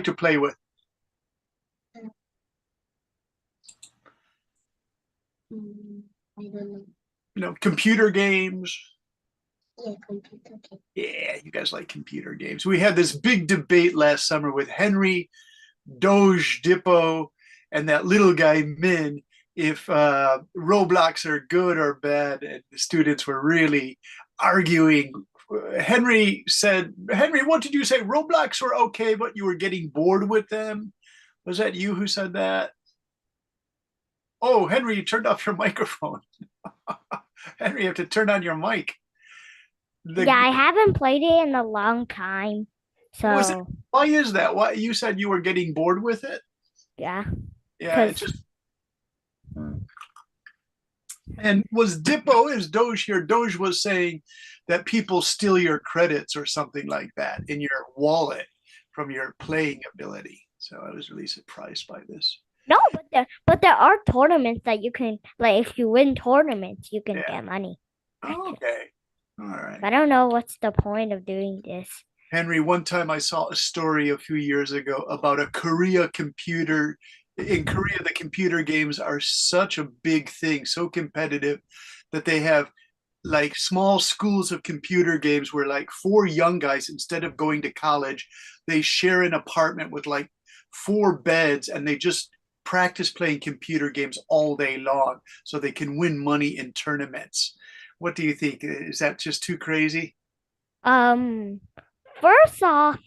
to play with? I don't know. Computer games. Yeah, computer game. Yeah, you guys like computer games. We had this big debate last summer with Henry, Doge, Dippo, and that little guy, Min, if Roblox are good or bad. And the students were really arguing. Henry said, Henry, what did you say? Roblox were okay, but you were getting bored with them. Was that you who said that? Oh, Henry, you turned off your microphone. Henry, you have to turn on your mic. Yeah, I haven't played it in a long time. So why is that? Why you said you were getting bored with it? Yeah. Yeah, it just. And was Dippo, is Doge here? Doge was saying that people steal your credits or something like that in your wallet from your playing ability. So I was really surprised by this. No, but there are tournaments that you can, like, if you win tournaments, you can get money. Oh, okay. All right. I don't know what's the point of doing this. Henry, one time I saw a story a few years ago about a Korea computer. In Korea, the computer games are such a big thing, so competitive that they have like small schools of computer games where like four young guys, instead of going to college, they share an apartment with like four beds and they just practice playing computer games all day long so they can win money in tournaments. What do you think? Is that just too crazy? First off,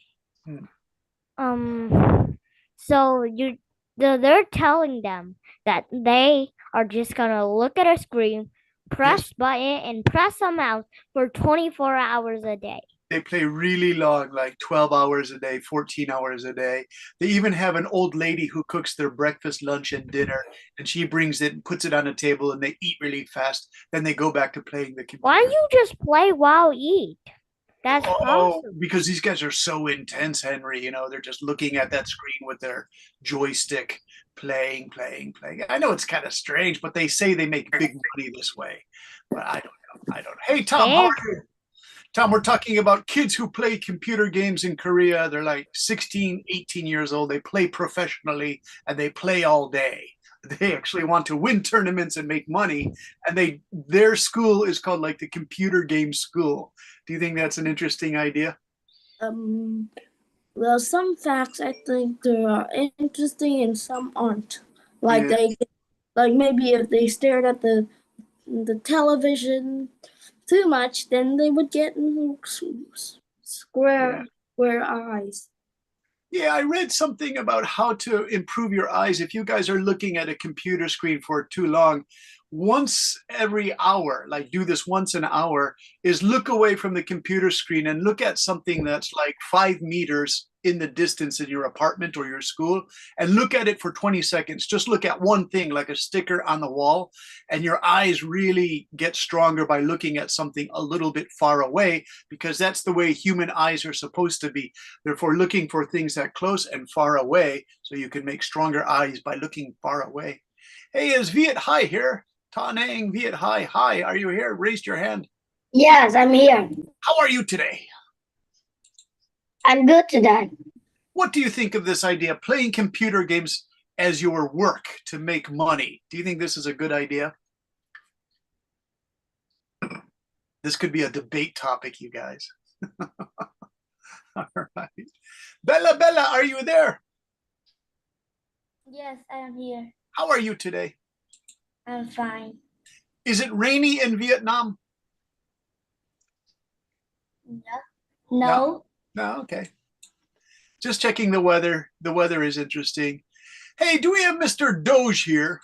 so they're telling them that they are just gonna look at a screen, press button, and press a mouse for 24 hours a day. They play really long, like 12 hours a day, 14 hours a day. They even have an old lady who cooks their breakfast, lunch, and dinner, and she brings it and puts it on a table, and they eat really fast. Then they go back to playing the computer. Why don't you just play while eat? That's possible. Because these guys are so intense, Henry. They're just looking at that screen with their joystick, playing. I know it's kind of strange, but they say they make big money this way. But I don't know. Hey, Tom, how are you? Tom, we're talking about kids who play computer games in Korea. They're like 16, 18 years old. They play professionally and they play all day. They actually want to win tournaments and make money. And their school is called like the computer game school. Do you think that's an interesting idea? Well, some facts I think they are interesting and some aren't. Like maybe if they stared at the television too much, then they would get square eyes. Yeah, I read something about how to improve your eyes. If you guys are looking at a computer screen for too long, once every hour, like do this once an hour, is look away from the computer screen and look at something that's like 5 meters in the distance in your apartment or your school and look at it for 20 seconds. Just look at one thing like a sticker on the wall, and your eyes really get stronger by looking at something a little bit far away, because that's the way human eyes are supposed to be. Therefore, looking for things that close and far away so you can make stronger eyes by looking far away. Hey, is Viet Hai here? Ta Nang, Viet Hai. Hi, are you here? Raise your hand. Yes, I'm here. How are you today? I'm good today. What do you think of this idea, playing computer games as your work to make money? Do you think this is a good idea? This could be a debate topic, you guys. All right. Bella, are you there? Yes, I am here. How are you today? I'm fine. Is it rainy in Vietnam? No. No, okay. Just checking the weather. The weather is interesting. Hey, do we have Mr. Doge here?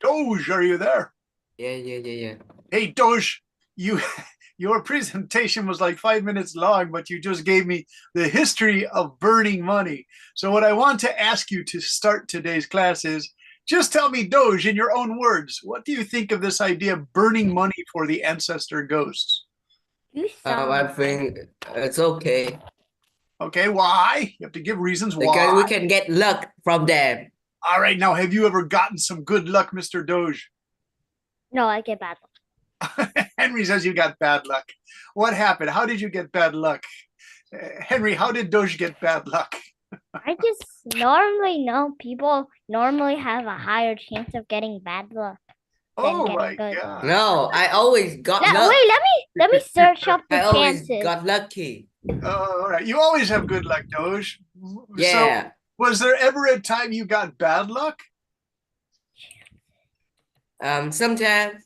Doge, are you there? Yeah. Hey, Doge, your presentation was like 5 minutes long, but you just gave me the history of burning money. So what I want to ask you to start today's class is, just tell me, Doge, in your own words, what do you think of this idea of burning money for the ancestor ghosts? I think it's okay. Okay, why? You have to give reasons why. Because we can get luck from them. All right, now, have you ever gotten some good luck, Mr. Doge? No, I get bad luck. Henry says you got bad luck. What happened? How did you get bad luck? Henry, how did Doge get bad luck? I just normally know people normally have a higher chance of getting bad luck than Oh, getting right, good yeah. luck. No, I always got luck. Wait, let me search up the I always chances. got lucky. Oh, all right. You always have good luck, Doge. So, Yeah. was there ever a time you got bad luck? Sometimes.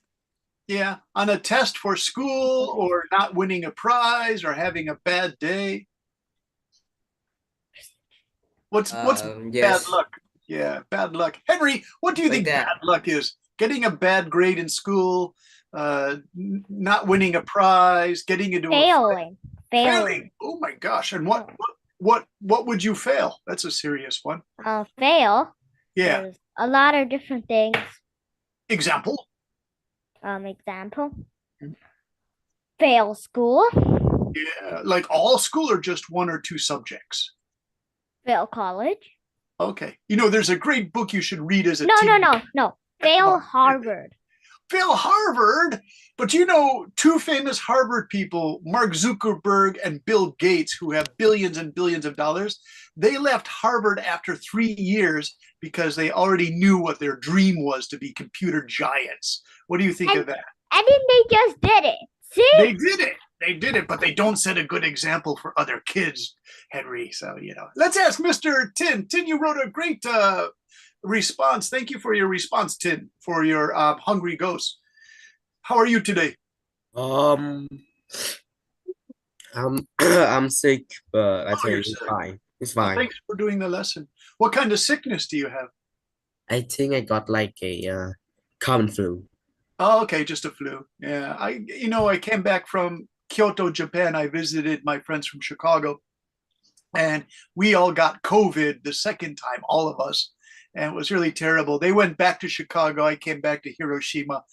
Yeah, on a test for school, or not winning a prize, or having a bad day. What's bad Yes, luck? Yeah, bad luck. Henry, what do you like think bad that. luck is? Getting a bad grade in school, not winning a prize, getting into a Failing. failing. Oh my gosh! And what would you fail? That's a serious one. Fail. Yeah. There's a lot of different things. Example. Example. Mhm. Fail school. Yeah, like all school or just one or two subjects. Fail college. Okay. You know, there's a great book you should read as a No. teen. Fail Harvard. Fail Harvard. But you know, two famous Harvard people, Mark Zuckerberg and Bill Gates, who have billions and billions of dollars, they left Harvard after 3 years because they already knew what their dream was, to be computer giants. What do you think of that? And then they just did it. See? They did it. They did it, but they don't set a good example for other kids, Henry. So, you know, let's ask Mr. Tin. Tin, you wrote a great response. Thank you for your response, Tin, for your Hungry Ghost. How are you today? Um, I'm sick, but I Oh, think you're it's sick. fine. It's Well, fine. thanks for doing the lesson. What kind of sickness do you have? I think I got like a common flu. Oh, okay, just a flu. Yeah, I came back from Kyoto, Japan. I visited my friends from Chicago, and we all got COVID the second time, all of us, and it was really terrible. They went back to Chicago. I came back to Hiroshima,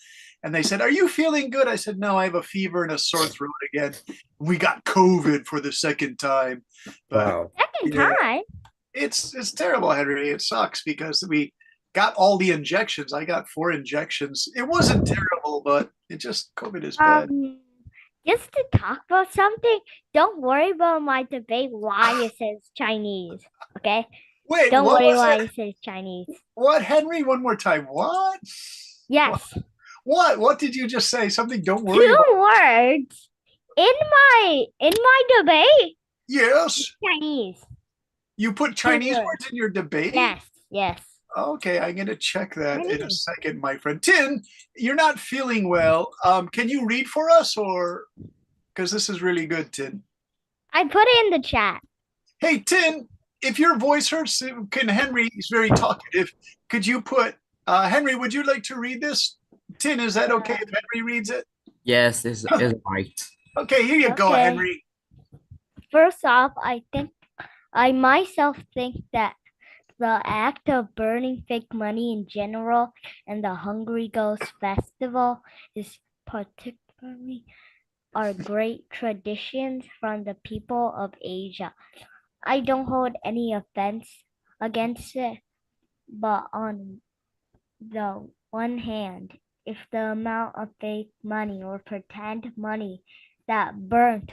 and they said, "Are you feeling good?" I said, "No, I have a fever and a sore throat again." We got COVID for the second time, but Wow. Second yeah, time. it's terrible, Henry. It sucks because we got all the injections. I got 4 injections. It wasn't terrible, but COVID is bad. Just to talk about something, don't worry about my debate why it says Chinese. Okay? Wait, Don't what worry was why it? it says Chinese. What, Henry? One more time. What? Yes. What? What did you just say? Something? Don't worry Two about. words in my debate. Yes, Chinese. you put Chinese words. words in your debate. Yes. Okay, I'm gonna check that in a Chinese. second, my friend. Tin, you're not feeling well. Can you read for us, or because this is really good, Tin? I put it in the chat. Hey, Tin, if your voice hurts, can Henry? He's very talkative. Could you put Henry? Would you like to read this? Tin, is that okay if Henry reads it? Yes, it's right. Okay, here you go, Okay. Henry. First off, I myself think that the act of burning fake money in general and the Hungry Ghost Festival is particularly are great traditions from the people of Asia. I don't hold any offense against it, but on the one hand, if the amount of fake money or pretend money that burnt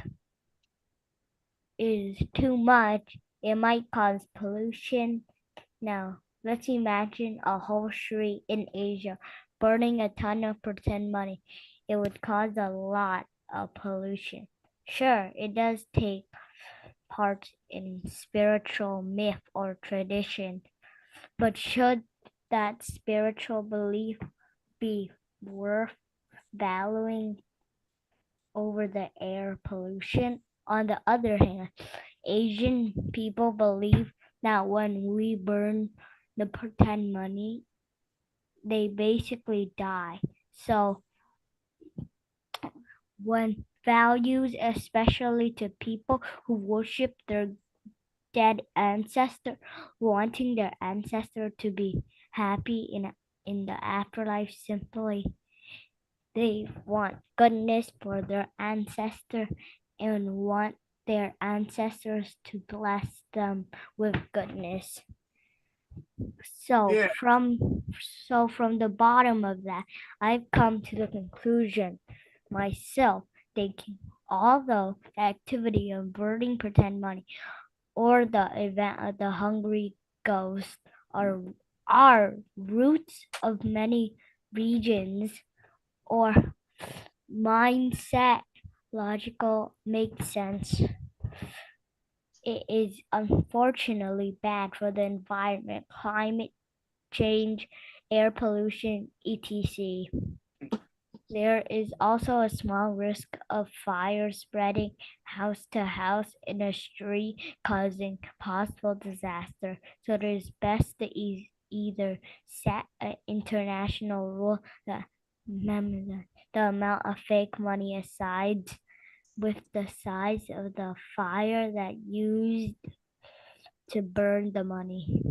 is too much, it might cause pollution. Now, let's imagine a whole street in Asia burning a ton of pretend money. It would cause a lot of pollution. Sure, it does take part in spiritual myth or tradition, but should that spiritual belief be worth valuing over the air pollution? On the other hand, Asian people believe that when we burn the pretend money, they basically die. So when values, especially to people who worship their dead ancestor, wanting their ancestor to be happy in the afterlife, simply they want goodness for their ancestor and want their ancestors to bless them with goodness. So Yeah. from the bottom of that, I've come to the conclusion myself, thinking Although the activity of burning pretend money or the event of the hungry ghost are roots of many regions or mindset logical makes sense. It is unfortunately bad for the environment, climate change, air pollution, etc. There is also a small risk of fire spreading house to house in a street, causing possible disaster. So it is best to either set an international rule that the amount of fake money aside with the size of the fire that used to burn the money.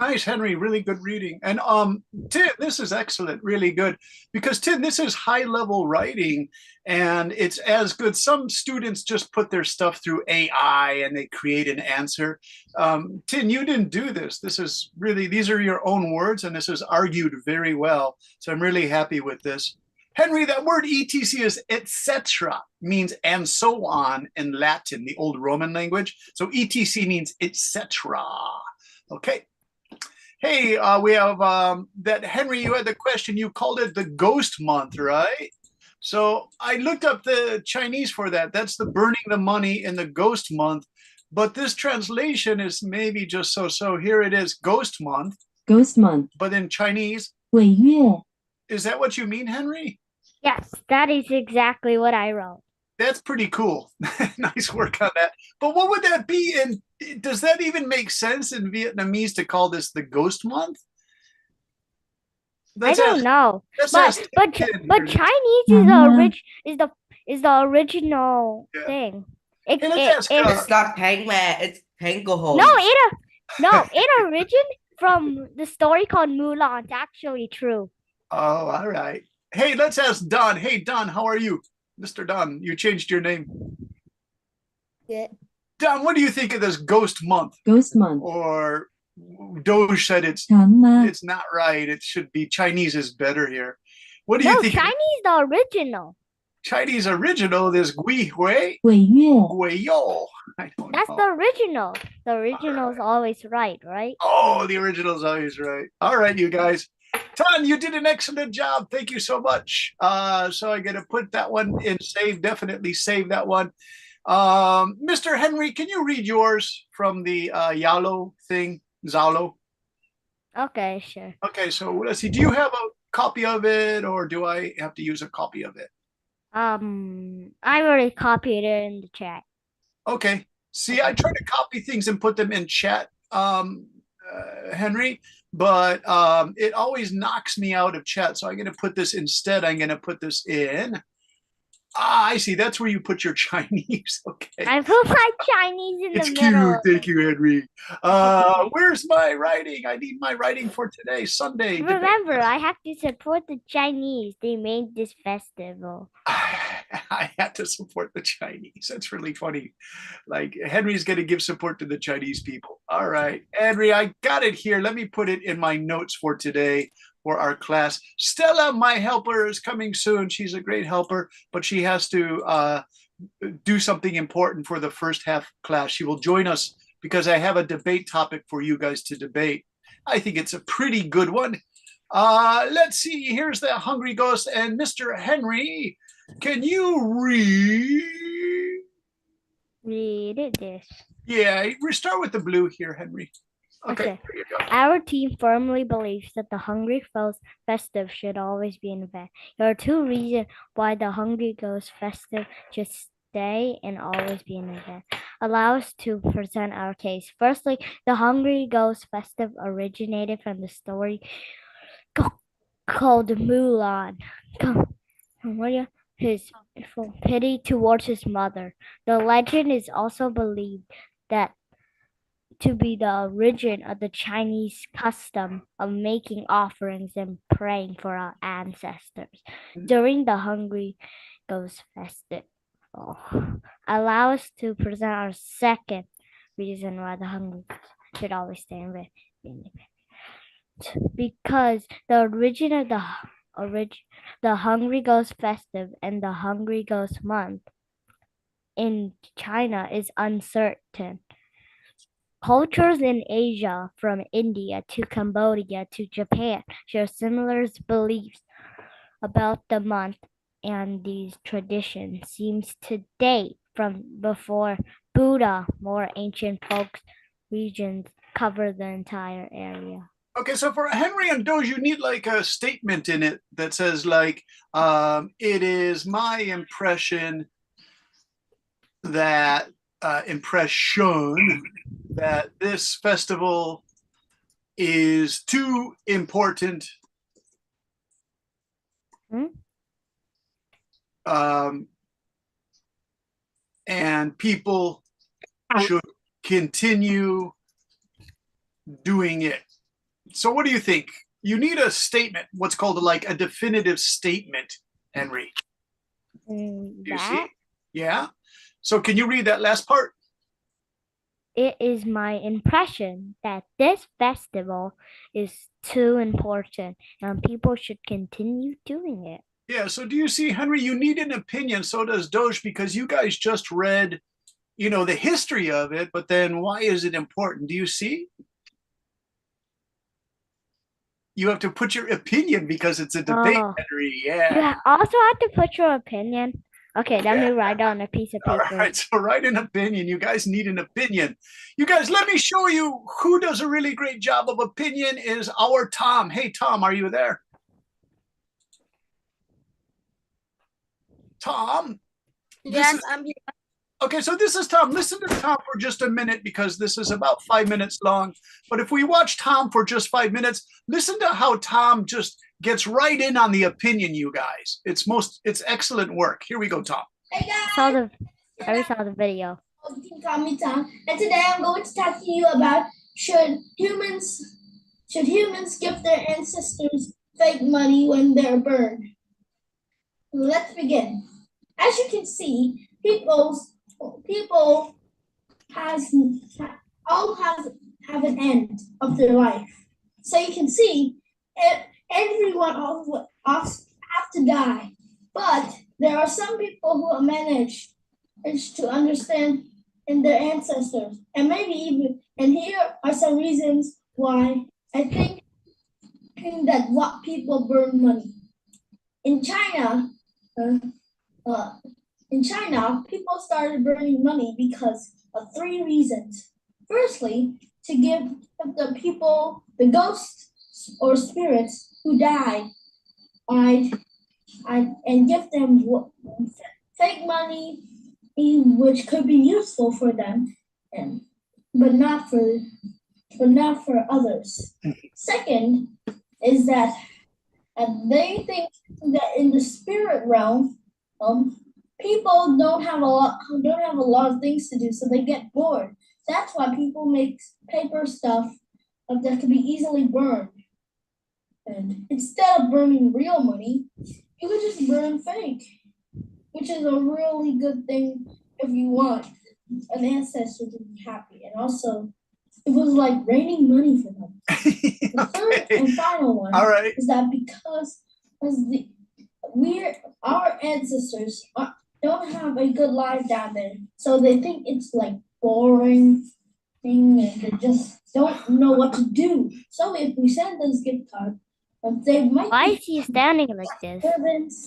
Nice, Henry. Really good reading. And Tim, this is excellent. Really good. Because Tim, this is high level writing and it's as good. Some students just put their stuff through AI and they create an answer. Tim, you didn't do this. This is really, these are your own words and this is argued very well. So I'm really happy with this. Henry, that word etc is etc. means and so on in Latin, the old Roman language. So etc means etc. Okay. Hey, we have that Henry, you had the question, you called it the ghost month, right? So I looked up the Chinese for that. That's the burning the money in the ghost month. But this translation is maybe just so. So here it is, ghost month. Ghost month. But in Chinese. 鬼月. Is that what you mean, Henry? Yes, that is exactly what I wrote. That's pretty cool. Nice work on that. But what would that be in? Does that even make sense in Vietnamese to call this the ghost month? I don't know. But Chinese is the original thing. It's not Hangman, it's Hangohol. No, it originated from the story called Mulan. It's actually true. Oh, all right. Hey, let's ask Don. Hey, Don, how are you? Mr. Don, you changed your name. Yeah. Don, what do you think of this ghost month? Ghost month. Or Doge said it's not right. It should be Chinese is better here. What do you think? Chinese the original. Chinese original is Gui Hui. 鬼月. Gui Yo. That's the original. The original is always right, right? Oh, the original is always right. All right, you guys. Ton, you did an excellent job. Thank you so much. So I got to put that one in save. Definitely save that one. Mr. Henry, can you read yours from the Yalo thing, Zalo? Okay, sure. Okay, so let's see. Do you have a copy of it, or do I have to use a copy of it? I already copied it in the chat. Okay. See, I try to copy things and put them in chat, Henry, but it always knocks me out of chat. So I'm going to put this instead. I'm going to put this in. I see. That's where you put your Chinese. Okay. I put my Chinese in the middle. It's cute. Thank you, Henry. Where's my writing? I need my writing for today, Sunday. Remember, I have to support the Chinese. They made this festival. I had to support the Chinese. That's really funny. Like Henry's going to give support to the Chinese people. All right, Henry, I got it here. Let me put it in my notes for today for our class. Stella, my helper, is coming soon. She's a great helper, but she has to do something important for the first half class. She will join us because I have a debate topic for you guys to debate. I think it's a pretty good one. Let's see. Here's the Hungry Ghost and Mr. Henry. Can you read this? Yeah, we start with the blue here, Henry. Okay. Here you go. Our team firmly believes that the Hungry Ghost Festive should always be an event. There are two reasons why the Hungry Ghost Festive should stay and always be an event. Allow us to present our case. Firstly, the Hungry Ghost Festive originated from the story called Mulan. His pity towards his mother. The legend is also believed that to be the origin of the Chinese custom of making offerings and praying for our ancestors during the Hungry Ghost Festival. Allow us to present our second reason why the Hungry Ghost should always stay in because the origin of the Hungry Ghost Festive and the Hungry Ghost Month in China is uncertain. Cultures in Asia, from India to Cambodia to Japan, share similar beliefs about the month, and these traditions seems to date from before Buddha. More ancient folks regions cover the entire area. Okay, so for Henry and Doge, you need like a statement in it that says like, it is my impression that impression that this festival is too important. And people should continue doing it. So what do you think? You need a statement, what's called like a definitive statement, Henry. Do you see? Yeah. So can you read that last part? It is my impression that this festival is too important and people should continue doing it. Yeah. So do you see, Henry, you need an opinion. So does Doge, because you guys just read, you know, the history of it, but then why is it important? Do you see? You have to put your opinion because it's a debate, Henry. Yeah. You also have to put your opinion. Okay, let me write on a piece of paper. All right, so write an opinion. You guys need an opinion. You guys, let me show you who does a really great job of opinion is our Tom. Hey, Tom, are you there? Tom? Yes, I'm here. Okay, so this is Tom. Listen to Tom for just a minute because this is about 5 minutes long. But if we watch Tom for just 5 minutes, listen to how Tom just gets right in on the opinion, you guys. It's excellent work. Here we go, Tom. Hey guys. I saw the video. You can call me Tom. And today I'm going to talk to you about should humans give their ancestors fake money when they're burned? Let's begin. As you can see, people have an end of their life. So you can see everyone have to die. But there are some people who manage to understand in their ancestors. And here are some reasons why I think that what people burn money. In China, people started burning money because of 3 reasons. Firstly, to give the people, the ghosts or spirits who died, and give them fake money, which could be useful for them, but not for others. Second is that they think that in the spirit realm, people don't have a lot of things to do, so they get bored. That's why people make paper stuff that can be easily burned. And instead of burning real money, you could just burn fake, which is a really good thing if you want an ancestor to be happy. And also, it was like raining money for them. The third and final one is that because our ancestors don't have a good life down there, so they think it's like boring thing and they just don't know what to do. So if we send those gift cards, they might. Why is he standing like this?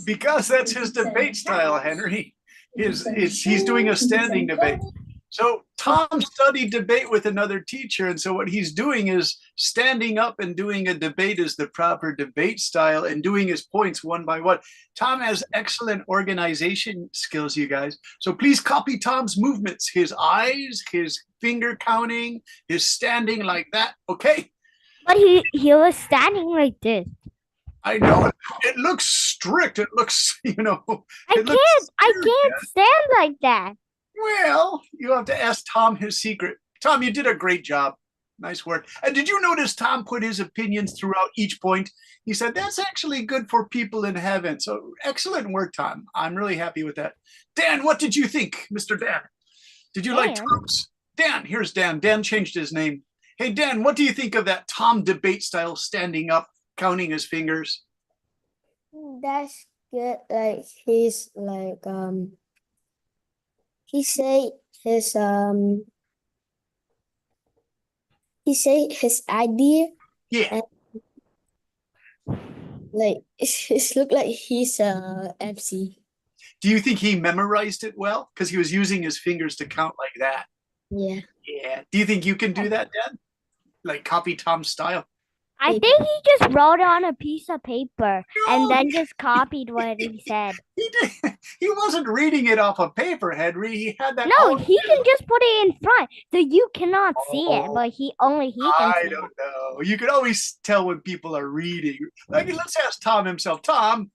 Because that's his debate style, Henry. He's doing a standing debate. So Tom studied debate with another teacher, and so what he's doing is standing up and doing a debate is the proper debate style and doing his points one by one. Tom has excellent organization skills, you guys. So please copy Tom's movements, his eyes, his finger counting, his standing like that, okay? But he was standing like this. I know. It looks strict. It looks, you know. I can't stand like that. Well, you have to ask Tom his secret. Tom, you did a great job. Nice work. And did you notice Tom put his opinions throughout each point? He said, that's actually good for people in heaven. So excellent work, Tom. I'm really happy with that. Dan, what did you think, Mr. Dan? Did you like Tom's? Dan, here's Dan. Dan changed his name. Hey, Dan, what do you think of that Tom debate style, standing up, counting his fingers? That's good. Like he's like he say his idea, Yeah. and like it's look like he's MC. Do you think he memorized it well? Because he was using his fingers to count like that. Yeah. Yeah. Do you think you can do that, Dad? Like copy Tom's style? I Maybe. think he just wrote it on a piece of paper and No, then just copied what he said. he did. He wasn't reading it off a paper, Henry. He had that. No, all he can just put it in front, so you cannot see it, Oh, but he can I see don't it. know. You can always tell when people are reading. Like, let's ask Tom himself. Tom,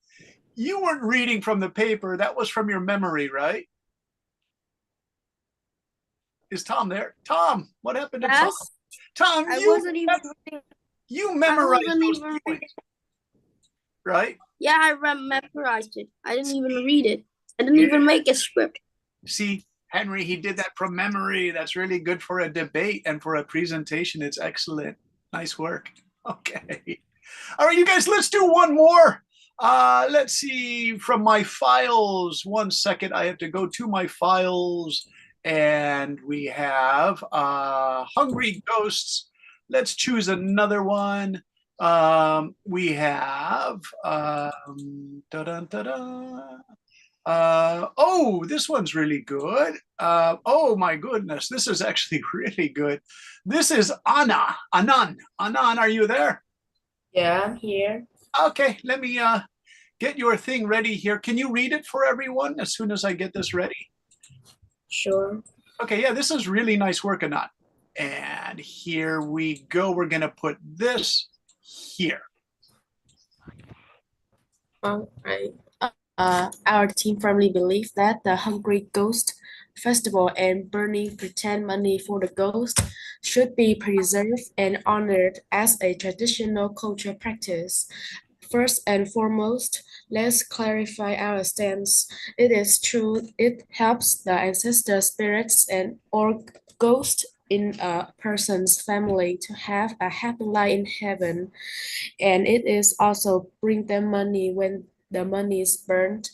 you weren't reading from the paper. That was from your memory, right? Is Tom there? Tom, what happened to Tom? Yes, Tom, I you wasn't even reading. you I memorized wasn't those even points, right? Yeah, I memorized it. I didn't even read it. I didn't even make a script. See, Henry, he did that from memory. That's really good for a debate and for a presentation. It's excellent. Nice work. Okay. All right, you guys, let's do one more. Let's see from my files. 1 second. I have to go to my files. And we have Hungry Ghosts. Let's choose another one. We have oh, this one's really good. Oh my goodness, this is actually really good. This is Anna. Anan. Anan, are you there? Yeah, I'm here. Okay, let me get your thing ready here. Can you read it for everyone as soon as I get this ready? Sure. Okay, yeah, this is really nice work, Anan. And here we go. We're gonna put this here. Right. Our team firmly believes that the Hungry Ghost Festival and burning pretend money for the ghost should be preserved and honored as a traditional cultural practice. First and foremost, let's clarify our stance. It is true, it helps the ancestor spirits and or ghosts in a person's family to have a happy life in heaven, and it is also bring them money when the money is burned.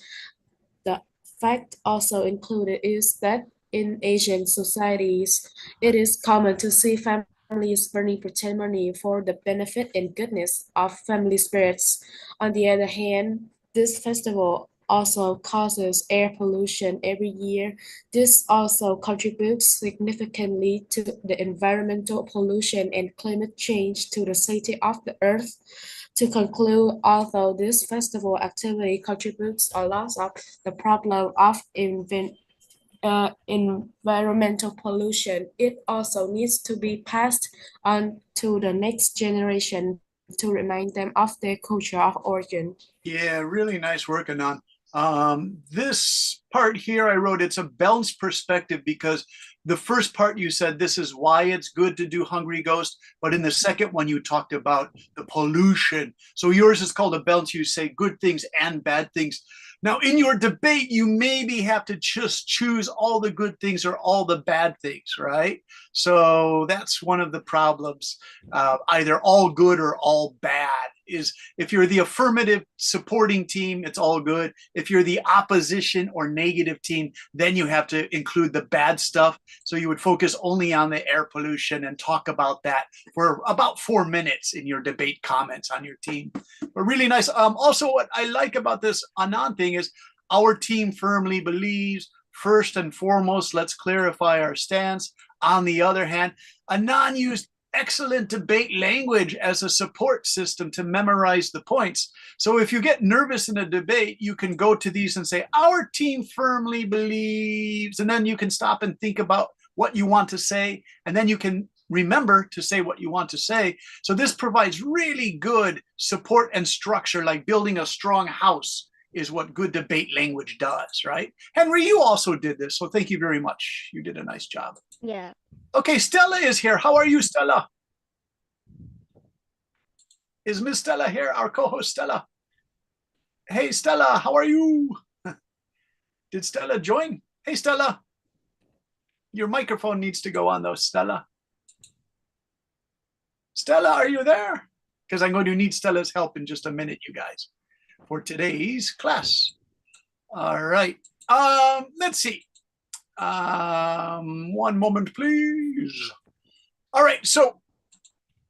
The fact also included is that in Asian societies, it is common to see families burning pretend money for the benefit and goodness of family spirits. On the other hand, this festival also causes air pollution every year. This also contributes significantly to the environmental pollution and climate change to the state of the earth. To conclude, although this festival activity contributes a lot of the problem of environmental pollution, it also needs to be passed on to the next generation to remind them of their culture of origin. Yeah, really nice work, Anan. This part here, I wrote it's a balanced perspective because the first part you said this is why it's good to do Hungry Ghost, but in the second one you talked about the pollution. So yours is called a balance. You say good things and bad things. Now, in your debate, you maybe have to just choose all the good things or all the bad things, right? So that's one of the problems. Either all good or all bad. Is if you're the affirmative supporting team, it's all good. If you're the opposition or negative team, then you have to include the bad stuff. So you would focus only on the air pollution and talk about that for about 4 minutes in your debate comments on your team. But really nice. Also, what I like about this Anand thing is our team firmly believes, first and foremost, let's clarify our stance. On the other hand, Anand used excellent debate language as a support system to memorize the points. So if you get nervous in a debate, you can go to these and say, our team firmly believes, and then you can stop and think about what you want to say, and then you can remember to say what you want to say. So this provides really good support and structure, like building a strong house is what good debate language does, right? Henry, you also did this, so thank you very much. You did a nice job. Yeah. Okay, Stella is here. How are you, Stella? Is Miss Stella here, our co-host Stella? Hey, Stella, how are you? Did Stella join? Hey, Stella. Your microphone needs to go on though, Stella. Stella, are you there? Because I'm going to need Stella's help in just a minute, you guys, for today's class. All right. Let's see. One moment, please. All right, so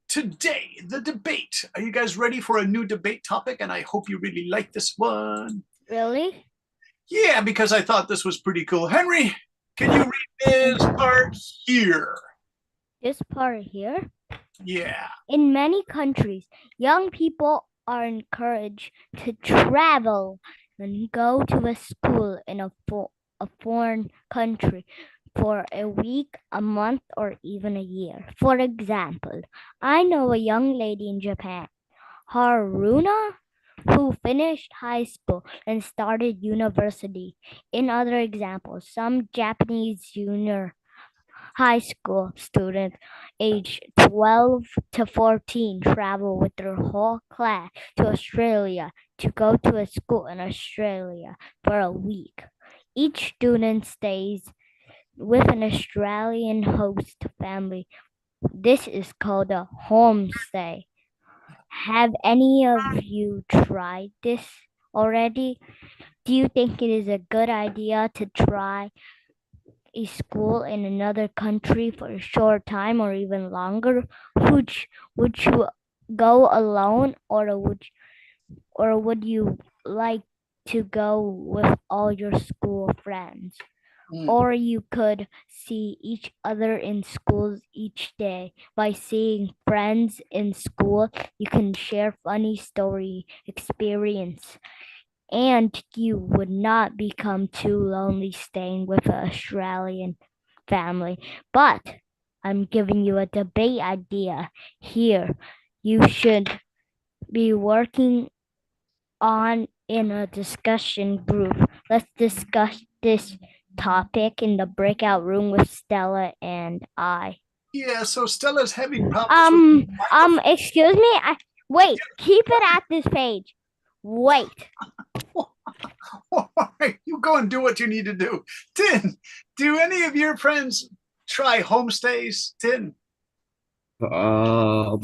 today, the debate. Are you guys ready for a new debate topic? And I hope you really like this one. Really? Yeah, because I thought this was pretty cool. Henry, can you read this part here? This part here. Yeah. In many countries, young people are encouraged to travel and go to a school in a foreign country for a week, a month, or even a year. For example, I know a young lady in Japan, Haruna, who finished high school and started university. In other examples, some Japanese junior high school students aged 12 to 14 travel with their whole class to Australia to go to a school in Australia for a week. Each student stays with an Australian host family. This is called a homestay. Have any of you tried this already? Do you think it is a good idea to try a school in another country for a short time or even longer? Would you go alone, or would you like to go with all your school friends? Or you could see each other in schools each day. By seeing friends in school, you can share funny story experience, and you would not become too lonely staying with an Australian family. But I'm giving you a debate idea here. You should be working on in a discussion group. Let's discuss this topic in the breakout room with Stella and I. Yeah, so Stella's having problems with Excuse me. Wait, keep it at this page. Wait. All right, you go and do what you need to do. Tin, do any of your friends try homestays? Tin. I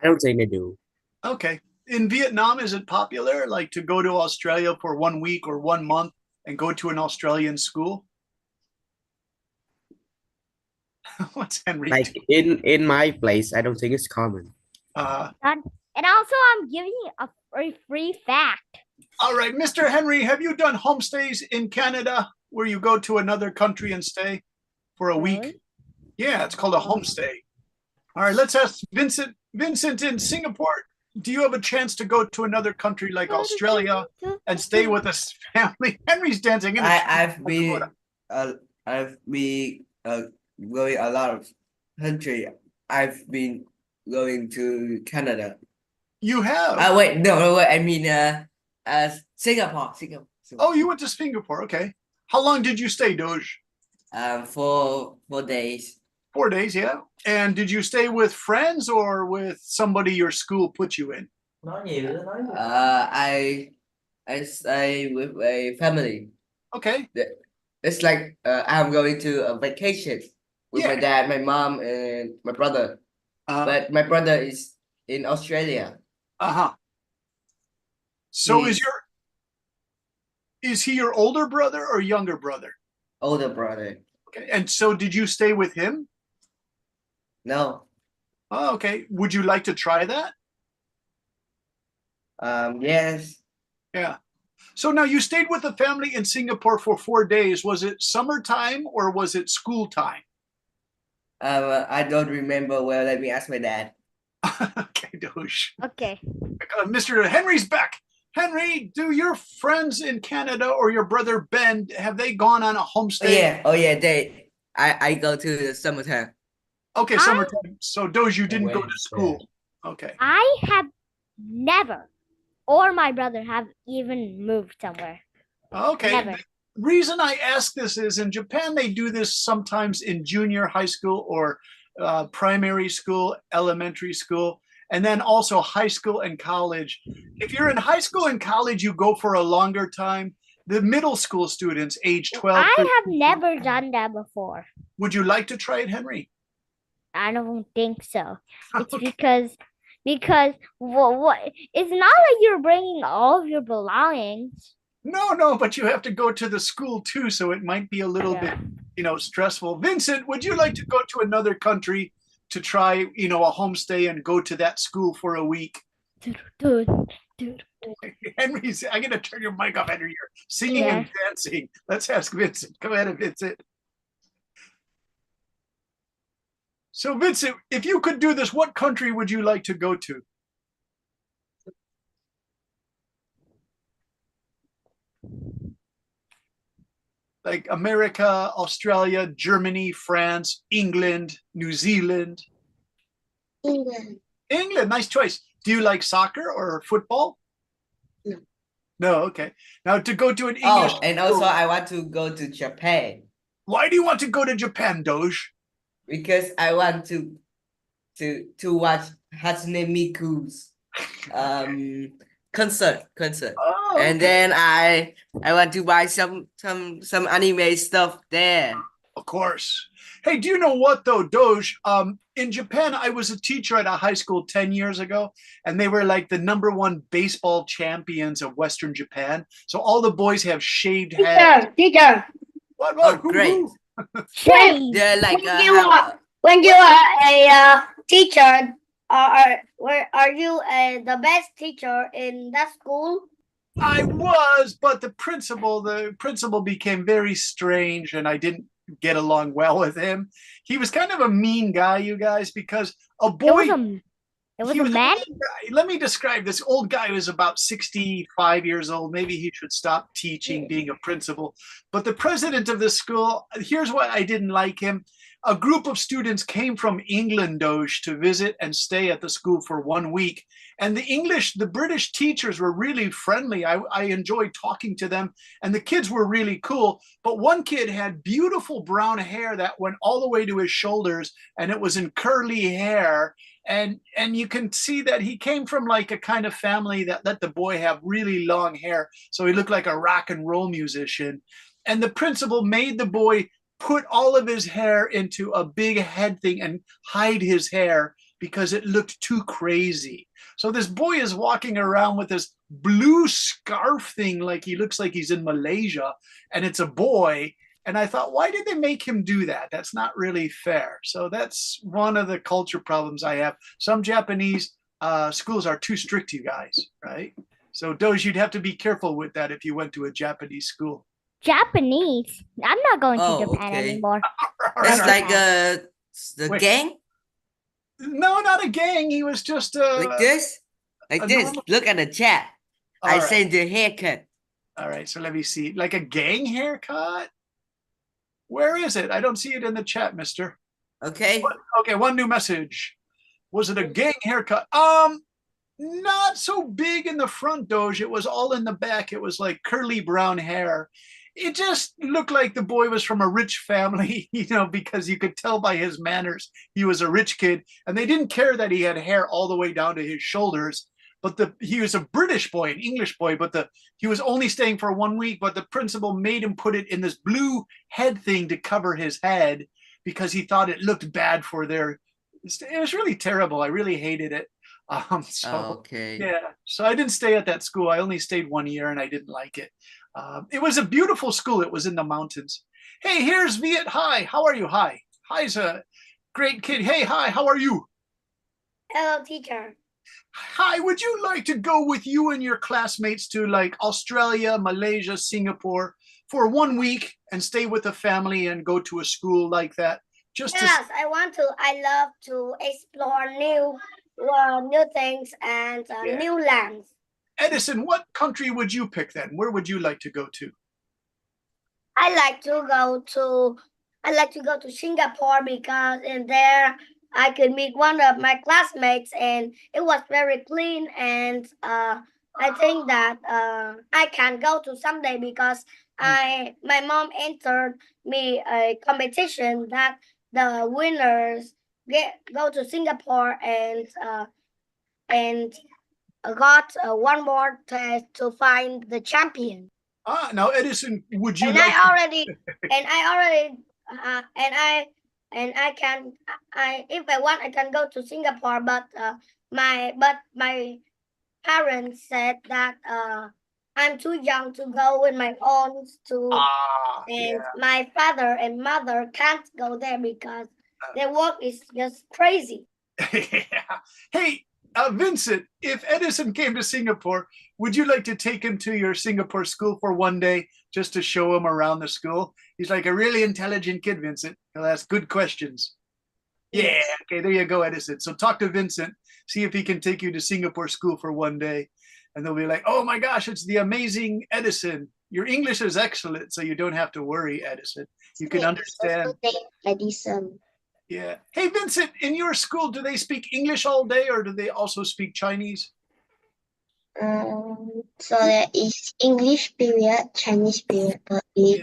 don't think I do. Okay. In Vietnam, is it popular, like to go to Australia for 1 week or 1 month and go to an Australian school? What's Henry? Like in my place, I don't think it's common. And also, I'm giving you a free fact. All right, Mr. Henry, have you done homestays in Canada where you go to another country and stay for a week? Really? Yeah, it's called a homestay. All right, let's ask Vincent. Vincent, in Singapore, do you have a chance to go to another country like Australia and stay with a family? Henry's dancing. I've been going a lot of country. I've been going to Canada. You have? Wait, no, wait. I mean, Singapore. Oh, you went to Singapore. Okay. How long did you stay, Doge? For 4 days. 4 days, yeah. And did you stay with friends or with somebody your school put you in? I stay with a family. Okay. It's like I'm going to a vacation with my dad, my mom, and my brother. But my brother is in Australia. So is he your older brother or younger brother? Older brother. Okay. And so did you stay with him? No. Oh, okay. Would you like to try that? Yes. Yeah. So now you stayed with the family in Singapore for 4 days. Was it summertime or was it school time? I don't remember well. Let me ask my dad. Okay, Doge. Okay. Mr. Henry's back. Henry, do your friends in Canada or your brother Ben, have they gone on a homestay? Oh yeah, I go to the summertime. Okay, summertime. So Doge, you didn't go to school. Okay. I have never, or my brother have even moved somewhere. Okay. Never. The reason I ask this is in Japan, they do this sometimes in junior high school or primary school, elementary school, and then also high school and college. If you're in high school and college, you go for a longer time. The middle school students, age 12. I 13, have never done that before. Would you like to try it, Henry? I don't think so. It's Okay. because what it's not like you're bringing all of your belongings. No, but you have to go to the school too, so it might be a little bit, stressful. Vincent, would you like to go to another country to try, a homestay and go to that school for a week? Dude, dude. Henry's, I'm gonna turn your mic off, Henry. You're singing and dancing. Let's ask Vincent. Go ahead, Vincent. So, Vincent, if you could do this, what country would you like to go to? Like America, Australia, Germany, France, England, New Zealand. England. England, nice choice. Do you like soccer or football? No. No, okay. Now to go to an English. Oh, and also I want to go to Japan Why do you want to go to Japan, Doge? because I want to watch Hatsune Miku's concert. Oh, And okay. then I want to buy some anime stuff there. Of course. Hey, do you know what though, Doge? In Japan, I was a teacher at a high school 10 years ago, and they were like the #1 baseball champions of Western Japan. So all the boys have shaved heads. Teacher. What? Oh, Who? great. Shame. They're like When you are a teacher, are you the best teacher in that school? I was, but the principal became very strange, and I didn't get along well with him. He was kind of a mean guy, you guys, because a boy. It was he a was man. old guy. Let me describe this old guy was about 65 years old. Maybe he should stop teaching, being a principal. But the president of the school, here's what I didn't like him. A group of students came from England, Doge, to visit and stay at the school for 1 week. And the British teachers were really friendly. I enjoyed talking to them. And the kids were really cool. But one kid had beautiful brown hair that went all the way to his shoulders, and it was in curly hair. And you can see that he came from like a kind of family that let the boy have really long hair, so he looked like a rock and roll musician. And the principal made the boy put all of his hair into a big head thing and hide his hair because it looked too crazy. So this boy is walking around with this blue scarf thing, like he looks like he's in Malaysia, and it's a boy. And I thought, why did they make him do that? That's not really fair. So that's one of the culture problems I have. Some Japanese schools are too strict, you guys, right? So Doge, you'd have to be careful with that if you went to a Japanese school. Japanese. I'm not going to Oh, Japan okay. anymore. It's All like right. the Wait. gang No, not a gang. He was just like this. Like a this. normal- Look at the chat. All I right. sent the haircut. All right, so let me see. Like a gang haircut? Where is it? I don't see it in the chat, mister. Okay. Okay, one new message. Was it a gang haircut? Not so big in the front, Doge. It was all in the back. It was like curly brown hair. It just looked like the boy was from a rich family, because you could tell by his manners he was a rich kid. And they didn't care that he had hair all the way down to his shoulders. But he was a British boy, an English boy, but he was only staying for 1 week. But the principal made him put it in this blue head thing to cover his head because he thought it looked bad for their. It was really terrible. I really hated it. Okay. Yeah, so I didn't stay at that school. I only stayed 1 year, and I didn't like it. It was a beautiful school. It was in the mountains. Hey, here's Viet. Hi, how are you? Hi. Hi's a great kid. Hey, hi, how are you? Hello, teacher. Hi, would you like to go with you and your classmates to like Australia, Malaysia, Singapore for 1 week and stay with a family and go to a school like that? Yes, I want to. I love to explore new things and Yeah. new lands. Edison, what country would you pick then? Where would you like to go to? I like to go to Singapore because in there I could meet one of my classmates and it was very clean, and I think that I can go to someday because my mom entered me a competition that the winners go to Singapore and got one more test to find the champion. Now Edison, would you And like I already and I can if I want I can go to Singapore, but my parents said that I'm too young to go with my own to, and my father and mother can't go there because their work is just crazy. Yeah. Hey, Vincent, if Edison came to Singapore, would you like to take him to your Singapore school for one day just to show him around the school? He's like a really intelligent kid, Vincent. He'll ask good questions. Yeah, okay, there you go, Edison. So talk to Vincent, see if he can take you to Singapore school for one day. And they'll be like, oh my gosh, it's the amazing Edison. Your English is excellent, so you don't have to worry, Edison. You can understand. Edison. Yeah. Hey, Vincent, in your school, do they speak English all day or do they also speak Chinese? So there is English period, Chinese period, but we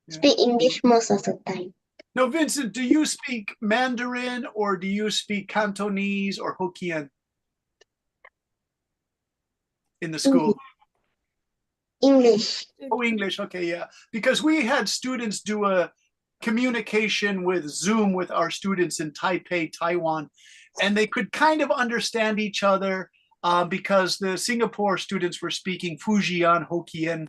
speak English most of the time. No, Vincent, do you speak Mandarin or do you speak Cantonese or Hokkien in the school? English. Oh, English. Okay, yeah. Because we had students do a communication with Zoom with our students in Taipei, Taiwan, and they could kind of understand each other because the Singapore students were speaking Fujian, Hokkien,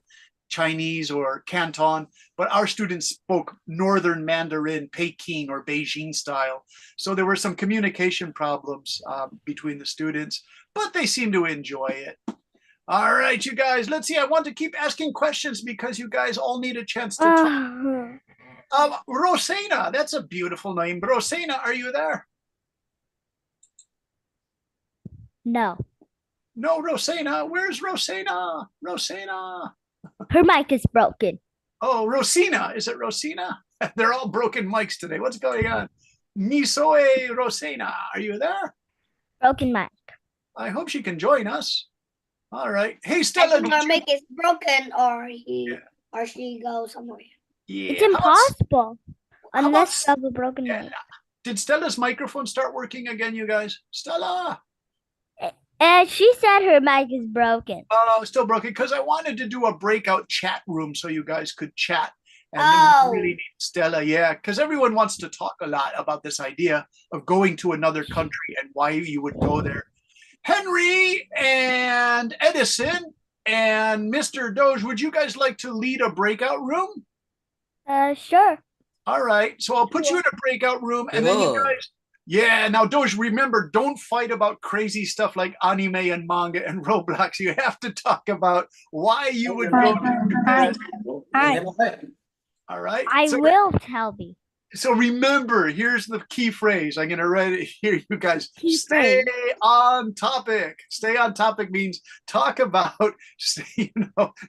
Chinese, or Canton, but our students spoke Northern Mandarin, Peking, or Beijing style. So there were some communication problems between the students, but they seemed to enjoy it. All right, you guys, let's see. I want to keep asking questions because you guys all need a chance to talk. Rosena, that's a beautiful name. Rosena, are you there? No. No, Rosena. Where's Rosena? Rosena. Her mic is broken. Oh, Rosina. Is it Rosina? They're all broken mics today. What's going on? Nisoe Rosena, are you there? Broken mic. I hope she can join us. All right. Hey, Stella. Her mic is broken, or or she goes somewhere. Yeah. It's impossible unless about- you have a broken mic. Did Stella's microphone start working again, you guys? Stella. And she said her mic is broken. Oh, still broken because I wanted to do a breakout chat room so you guys could chat. And we really need Stella, yeah, because everyone wants to talk a lot about this idea of going to another country and why you would go there. Henry and Edison and Mr. Doge, would you guys like to lead a breakout room? Sure. All right, so I'll put you in a breakout room and then you guys. Yeah, now Doge, remember, don't fight about crazy stuff like anime and manga and Roblox. You have to talk about why you would go to Japan. All right. I will tell you. So remember, here's the key phrase. I'm gonna write it here, you guys. Stay on topic. Stay on topic means talk about,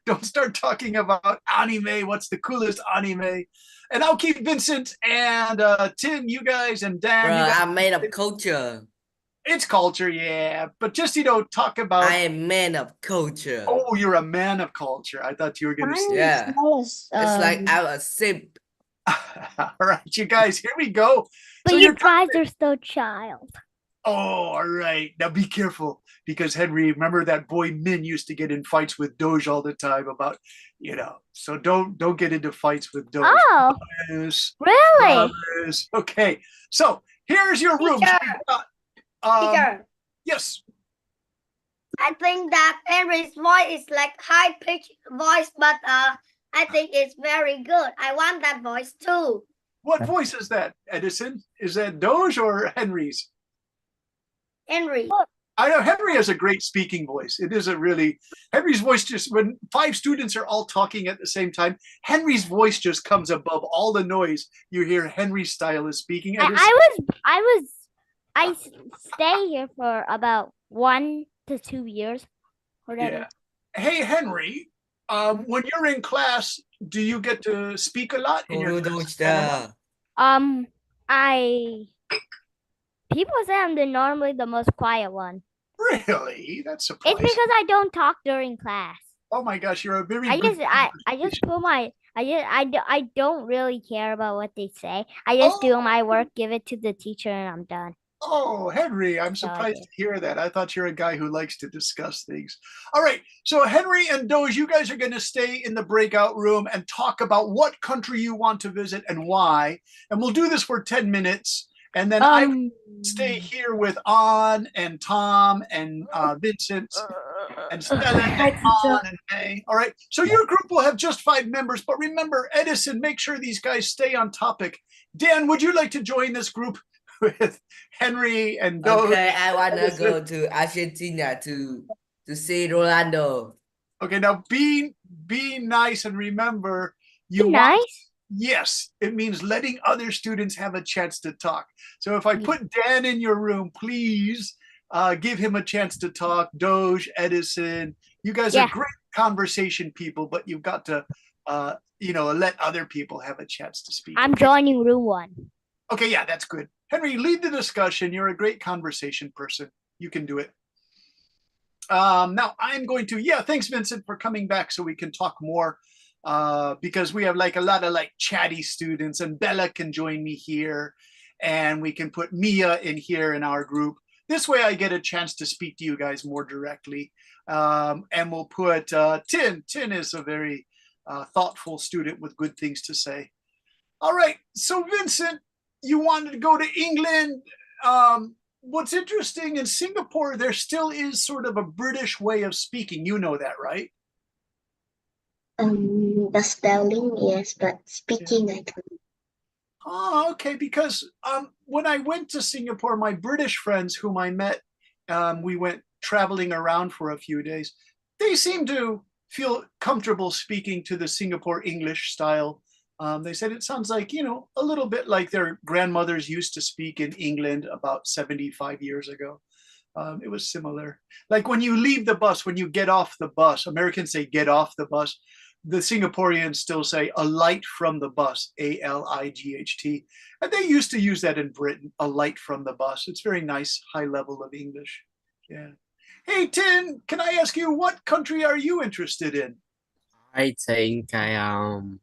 don't start talking about anime. What's the coolest anime? And I'll keep Vincent and Tim, you guys, and Dan. Bro, you guys. I'm man of culture. It's culture, yeah. But just, talk about. I am man of culture. Oh, you're a man of culture. I thought you were going to say. Yeah. It's like I'm a simp. All right, you guys, here we go. But So you you're guys are still child. Oh, all right. Now be careful because Henry, remember that boy Min used to get in fights with Doge all the time about, so don't get into fights with Doge. Oh, Promise, really? promise. Okay. So here's your room. Teacher. Teacher, Yes. I think that Henry's voice is like high pitched voice, but I think it's very good. I want that voice too. What voice is that, Edison? Is that Doge or Henry's? Henry. I know Henry has a great speaking voice. It isn't really Henry's voice. Just when 5 students are all talking at the same time, Henry's voice just comes above all the noise. You hear Henry's style of speaking. I stay here for about 1 to 2 years. Whatever. Yeah. Hey Henry, when you're in class, do you get to speak a lot in your class? People say I'm normally the most quiet one. Really? That's surprising. It's because I don't talk during class. Oh my gosh, you're a very I good just put my I don't really care about what they say. I just do my work, give it to the teacher, and I'm done. Oh, Henry, I'm surprised to hear that. I thought you're a guy who likes to discuss things. All right, so Henry and Doge, you guys are going to stay in the breakout room and talk about what country you want to visit and why. And we'll do this for 10 minutes. And then I will stay here with An and Tom and Vincent and spelling Hi, and teacher. on and hey. All right. So your group will have just 5 members, but remember, Edison, make sure these guys stay on topic. Dan, would you like to join this group with Henry and Doge? Okay, I wanna go to Argentina to see Rolando. Okay, now be nice and remember you want Nice. yes, it means letting other students have a chance to talk. So if I put Dan in your room, please give him a chance to talk. Doge, Edison, you guys are Yeah. great conversation people, but you've got to, let other people have a chance to speak. I'm okay? joining room 1. Okay, yeah, that's good. Henry, lead the discussion. You're a great conversation person. You can do it. Now I'm going to, thanks Vincent for coming back so we can talk more because we have like a lot of like chatty students, and Bella can join me here, and we can put Mia in here in our group. This way I get a chance to speak to you guys more directly. And we'll put Tin. Tin is a very thoughtful student with good things to say. All right, so Vincent, you wanted to go to England. What's interesting in Singapore, there still is sort of a British way of speaking. You know that, right? The spelling, yes, but speaking, I don't. Oh, okay. Because when I went to Singapore, my British friends whom I met, we went traveling around for a few days. They seemed to feel comfortable speaking to the Singapore English style. They said it sounds like, a little bit like their grandmothers used to speak in England about 75 years ago. It was similar. Like when you leave the bus, when you get off the bus, Americans say get off the bus. The Singaporeans still say alight from the bus, ALIGHT. And they used to use that in Britain, alight from the bus. It's very nice, high level of English. Yeah. Hey, Tin, can I ask you, what country are you interested in? I think I am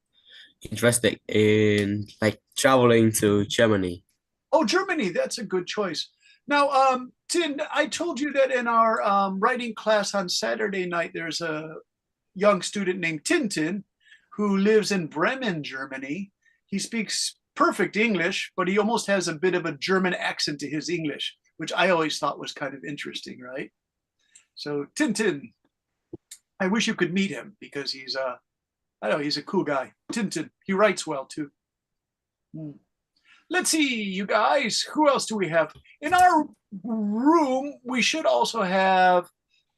interested in like traveling to Germany. Oh, Germany, that's a good choice. Now, Tin, I told you that in our writing class on Saturday night, there's a young student named Tintin who lives in Bremen, Germany. He speaks perfect English, but he almost has a bit of a German accent to his English, which I always thought was kind of interesting, right? So Tintin, I wish you could meet him because he's he's a cool guy. Tintin, he writes well too. Let's see, you guys, who else do we have? In our room, we should also have,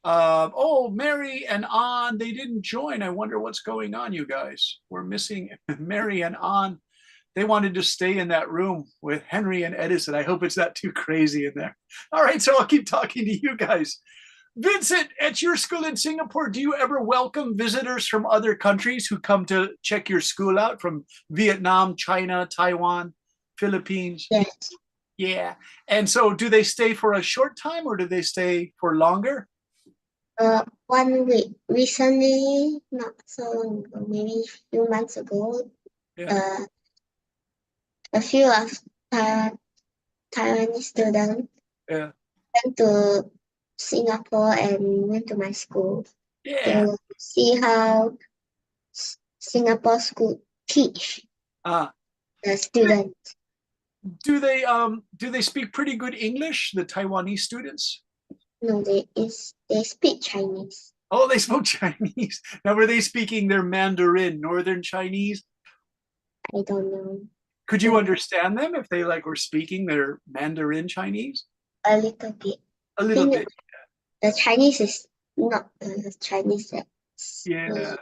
Mary and An, they didn't join. I wonder what's going on, you guys. We're missing Mary and An. They wanted to stay in that room with Henry and Edison. I hope it's not too crazy in there. All right, so I'll keep talking to you guys. Vincent, at your school in Singapore, do you ever welcome visitors from other countries who come to check your school out, from Vietnam, China, Taiwan, Philippines? Yes. Yeah. And so do they stay for a short time or do they stay for longer? 1 week. Recently, not so long ago, maybe a few months ago, Yeah. a few of Taiwanese students Yeah. went to Singapore and went to my school Yeah. to see how Singapore school teach the students. Do they speak pretty good English, the Taiwanese students? No, they speak Chinese. Oh, they spoke Chinese. Now, were they speaking their Mandarin, Northern Chinese? I don't know. Could you understand them if they were speaking their Mandarin Chinese? A little bit. A little bit. The Chinese is not the Chinese that's Yeah.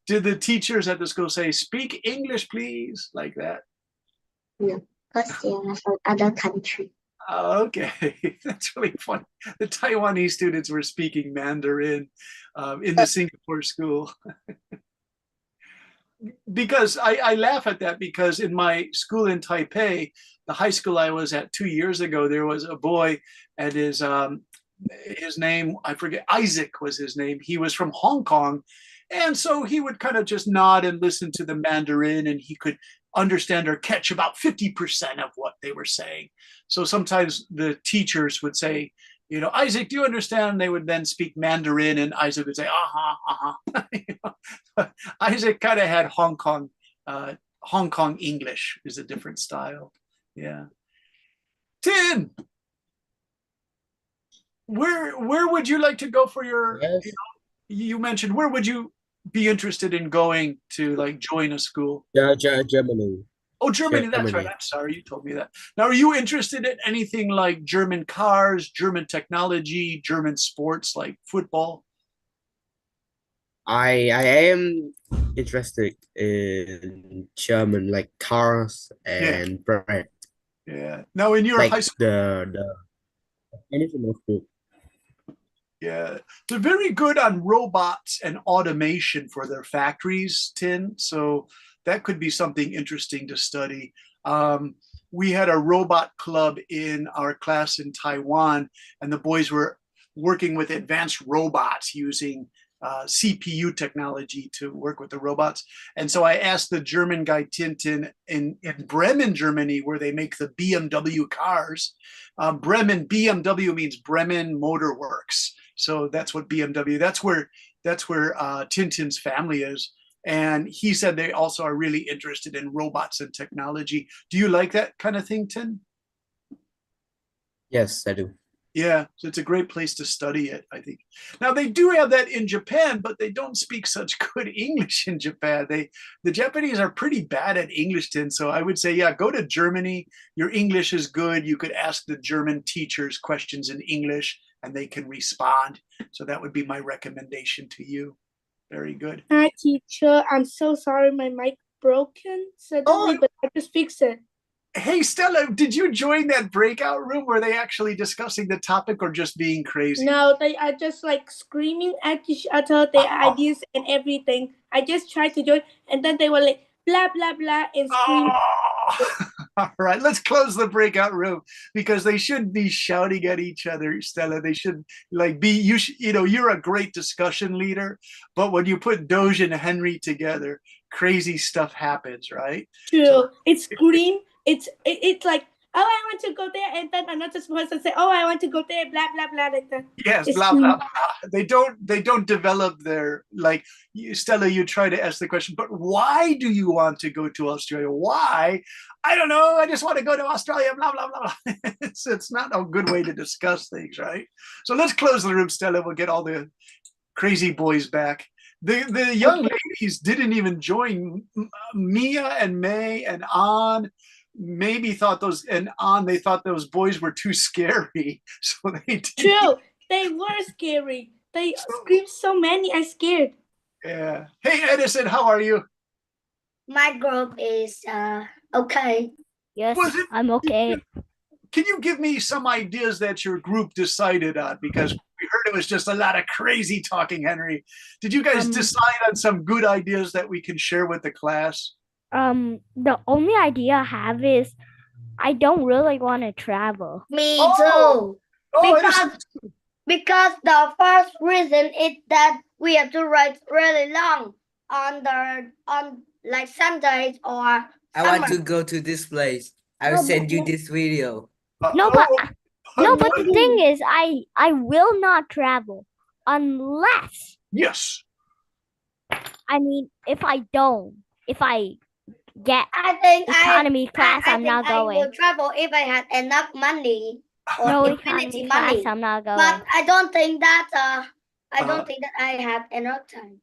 Did the teachers at the school say, speak English, please, like that? No, because they are from other country. Oh, okay. That's really funny. The Taiwanese students were speaking Mandarin in the Singapore school. Because I laugh at that because in my school in Taipei, the high school I was at 2 years ago, there was a boy and his name, I forget, Isaac was his name. He was from Hong Kong. And so he would kind of just nod and listen to the Mandarin, and he could understand or catch about 50% of what they were saying. So sometimes the teachers would say, Isaac, do you understand? They would then speak Mandarin, and Isaac would say, Isaac kind of had Hong Kong English is a different style. Yeah. Tin, Where would you like to go for your, Yes. you mentioned, where would you be interested in going to like join a school? Germany. Oh, Germany, that's right. Germany. I'm sorry, you told me that. Now, are you interested in anything like German cars, German technology, German sports like football? I am interested in German like cars Yeah, and bread. yeah. Now, in your Like high school, the anything of food. yeah, they're very good on robots and automation for their factories, Tin. So that could be something interesting to study. We had a robot club in our class in Taiwan, and the boys were working with advanced robots using CPU technology to work with the robots. And so I asked the German guy Tintin in Bremen, Germany, where they make the BMW cars. Bremen, BMW means Bremen Motor Works. So that's what BMW. That's where Tintin's family is. And he said they also are really interested in robots and technology. Do you like that kind of thing, Tin? Yes, I do. Yeah, so it's a great place to study it, I think. Now they do have that in Japan, but they don't speak such good English in Japan. The Japanese are pretty bad at English, Tin. So I would say, yeah, go to Germany. Your English is good. You could ask the German teachers questions in English and they can respond. So that would be my recommendation to you. Very good. Hi, teacher. I'm so sorry my mic broken suddenly, but I just fixed it. Hey, Stella, did you join that breakout room? Were they actually discussing the topic or just being crazy? No, they are just like screaming at each other, their ideas and everything. I just tried to join, and then they were like blah blah blah and scream. Oh. All right, let's close the breakout room because they shouldn't be shouting at each other, Stella. They should like be you're a great discussion leader, but when you put Doge and Henry together, crazy stuff happens, right? True. So, it's green. It's like, oh, I want to go there, and then another person say, oh, I want to go there, blah blah blah, like that. yes, It's blah green. blah blah. They don't develop their like Stella. You try to ask the question, but why do you want to go to Australia? Why? I don't know. I just want to go to Australia. Blah blah blah blah. It's not a good way to discuss things, right? So let's close the room, Stella. We'll get all the crazy boys back. The young ladies didn't even join. Mia and May and An maybe thought they thought those boys were too scary, so they didn't. True. They were scary. They screamed so many. I scared. Yeah. Hey, Edison, how are you? My group is okay. Yes, I'm okay. Can you give me some ideas that your group decided on? Because we heard it was just a lot of crazy talking, Henry. Did you guys decide on some good ideas that we can share with the class? The only idea I have is I don't really want to travel. Me Oh. too. Because the first reason is that we have to write really long on like Sundays or I want to go to this place. I will send you this video. No, but the thing is, I will not travel unless. Yes. I mean, if I get I think economy class, I'm not going. I will travel if I had enough money or No infinity economy class, money. I'm not going. But I don't think that I have enough time.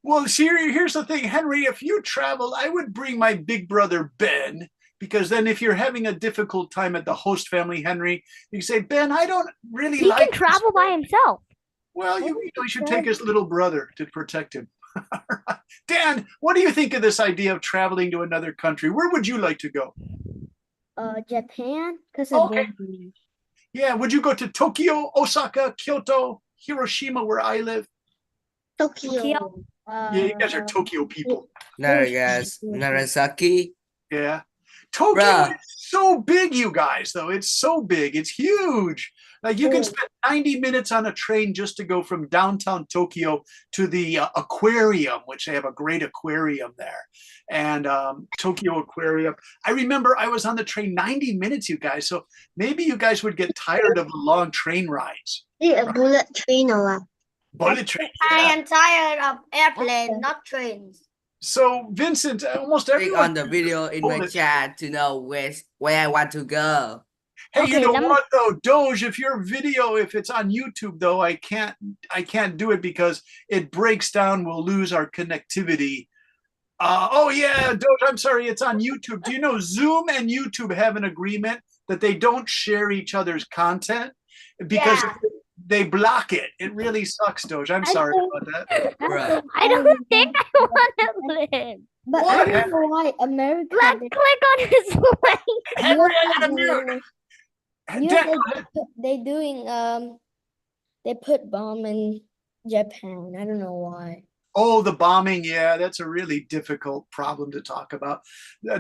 Well, see, here's the thing, Henry. If you travel, I would bring my big brother Ben, because then if you're having a difficult time at the host family, Henry, you say, Ben, I don't really He like. can travel by himself. Well, you should take his little brother to protect him. Dan, what do you think of this idea of traveling to another country? Where would you like to go? Japan, because Okay. Yeah, would you go to Tokyo, Osaka, Kyoto, Hiroshima, where I live? Tokyo. Yeah, you guys are Tokyo people. Nagasaki. Yeah. Tokyo Bruh. is so big, you guys, though. It's so big. It's huge. Like you can spend 90 minutes on a train just to go from downtown Tokyo to the aquarium, which they have a great aquarium there. And Tokyo Aquarium. I remember I was on the train 90 minutes, you guys. So maybe you guys would get tired of the long train rides. Is it a bullet train or what? Bullet train. I Yeah. am tired of airplane, not trains. So Vincent, almost Click everyone on the video in my bullet. chat to know where I want to go. Hey, Okay, you know let me- what though, Doge? If your video, if it's on YouTube though, I can't do it because it breaks down. We'll lose our connectivity. Oh yeah, Doge. I'm sorry, it's on YouTube. Do you know Zoom and YouTube have an agreement that they don't share each other's content because Yeah. they block it? It really sucks, Doge. I'm sorry about that. Bruh. I don't think I want to live. But What? I don't know why America. Let's click on his link. Henrietta Mute. You Dan, they, go ahead. they doing they put bomb in Japan. I don't know why. Oh, the bombing. Yeah, that's a really difficult problem to talk about.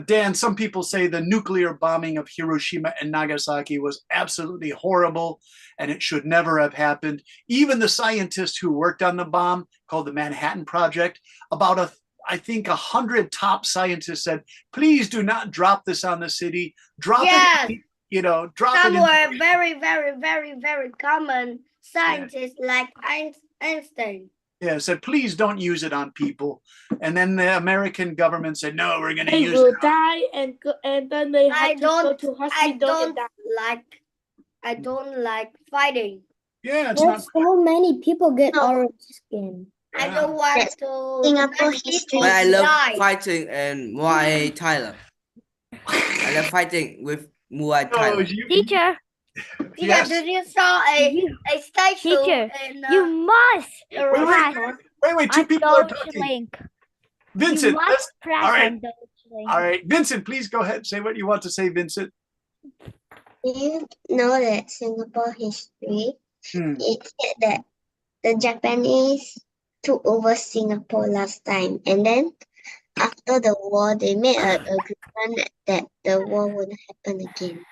Dan, some people say the nuclear bombing of Hiroshima and Nagasaki was absolutely horrible and it should never have happened. Even the scientists who worked on the bomb, called the Manhattan Project, I think 100 top scientists said, please do not drop this on the city. Drop Yes. it, drop Some it. were very, very, very, very common scientists like Einstein. Yeah, said, please don't use it on people. And then the American government said, no, we're going to They use will it. die and then they I have to go don't- to I hospital and don't die. like fighting. Yeah, it's not. There's so many people get No. orange skin. I Yeah. don't want That's to Singapore let history. people But I love die. fighting and Muay Thai. I love fighting with Muay Oh, Thai. Teacher, Yeah, Yes. did you saw a statue Teacher, in you must the Wait, press wait, two on people are Doge's talking. link. Vincent, you let's, must press all right. on Doge's link. all right. Vincent, please go ahead. Say what you want to say, Vincent. Do you know that Singapore history? Hmm. It said that the Japanese took over Singapore last time, and then after the war, they made an agreement that the war wouldn't happen again.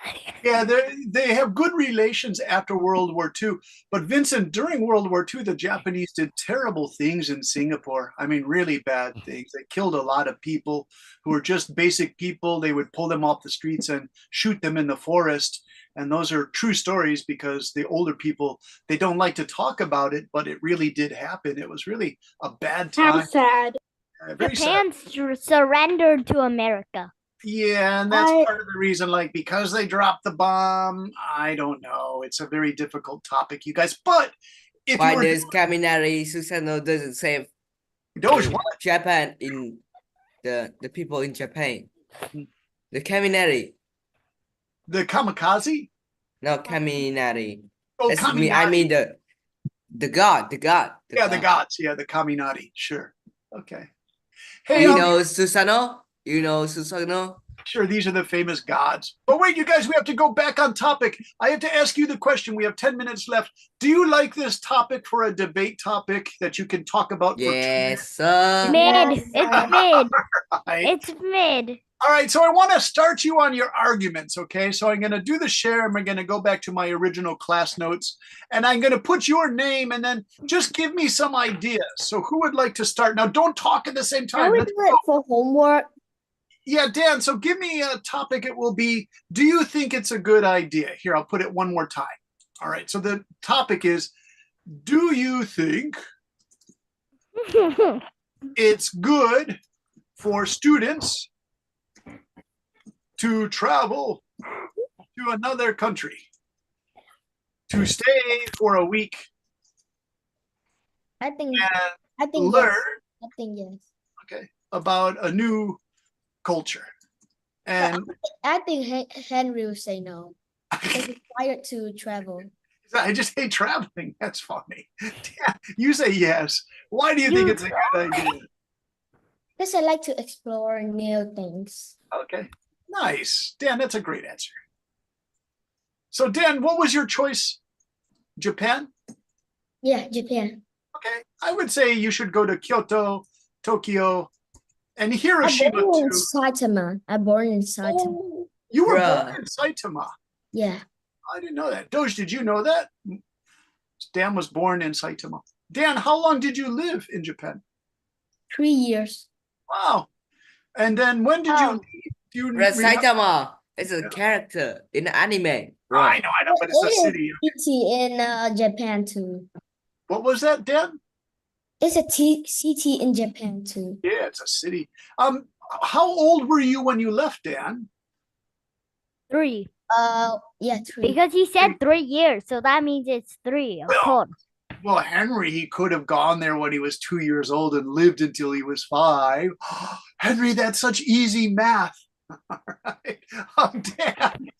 Yeah, they have good relations after World War II. But Vincent, during World War II, the Japanese did terrible things in Singapore. I mean, really bad things. They killed a lot of people who were just basic people. They would pull them off the streets and shoot them in the forest. And those are true stories because the older people, they don't like to talk about it, but it really did happen. It was really a bad How time. sad. Very sad. Japan surrendered to America. Yeah, and that's I- part of the reason, like, because they dropped the bomb. I don't know. It's a very difficult topic, you guys. But if Why you were does Kaminari Susanoo doesn't save Doge, what? Japan in the people in Japan? The Kaminari. The kamikaze? No, Kaminari. Oh, That's Kaminari. I mean the god. Yeah, the gods. Yeah, the Kaminari. Sure. Okay. Hey, You know Susanoo? You know Susanoo? sure, these are the famous gods. But wait, you guys, we have to go back on topic. I have to ask you the question. We have 10 minutes left. Do you like this topic for a debate topic that you can talk about for 2 minutes? Yes, sir. Mid. It's mid. Right. It's mid. All right, so I want to start you on your arguments, okay? So I'm going to do the share and we're going to go back to my original class notes and I'm going to put your name and then just give me some ideas. So who would like to start? Now, don't talk at the same Can time. we Let's do it for homework? Yeah, Dan, so give me a topic. It will be, do you think it's a good idea? Here, I'll put it one more time. All right, so the topic is, do you think it's good for students to travel to another country, to stay for a week I think and yes. learn I think yes. about a new culture? And I think Henry will say no. Because he's tired to travel. I just hate traveling. That's funny. Yeah, you say yes. Why do you think it's a good idea? Because I like to explore new things. Okay, nice. Dan, that's a great answer. So, Dan, what was your choice? Japan? Yeah, Japan. Okay, I would say you should go to Kyoto, Tokyo, and I'm Hiroshima born in too. Saitama. I'm born in Saitama. Oh, you were Bruh. born in Saitama. Yeah. I didn't know that. Doge, did you know that? Dan was born in Saitama. Dan, how long did you live in Japan? 3 years. Wow. And then when did you Oh. leave? Do you Red remember? Saitama is a character in the anime. I know, but it's a It is city. city in Japan too. What was that, Dan? It's a city in Japan too. Yeah, it's a city. How old were you when you left, Dan? 3. Yeah, 3. Because he said 3 years, so that means it's 3, of Well, course. Well, Henry, he could have gone there when he was 2 years old and lived until he was 5. Henry, that's such easy math. All right. Dan,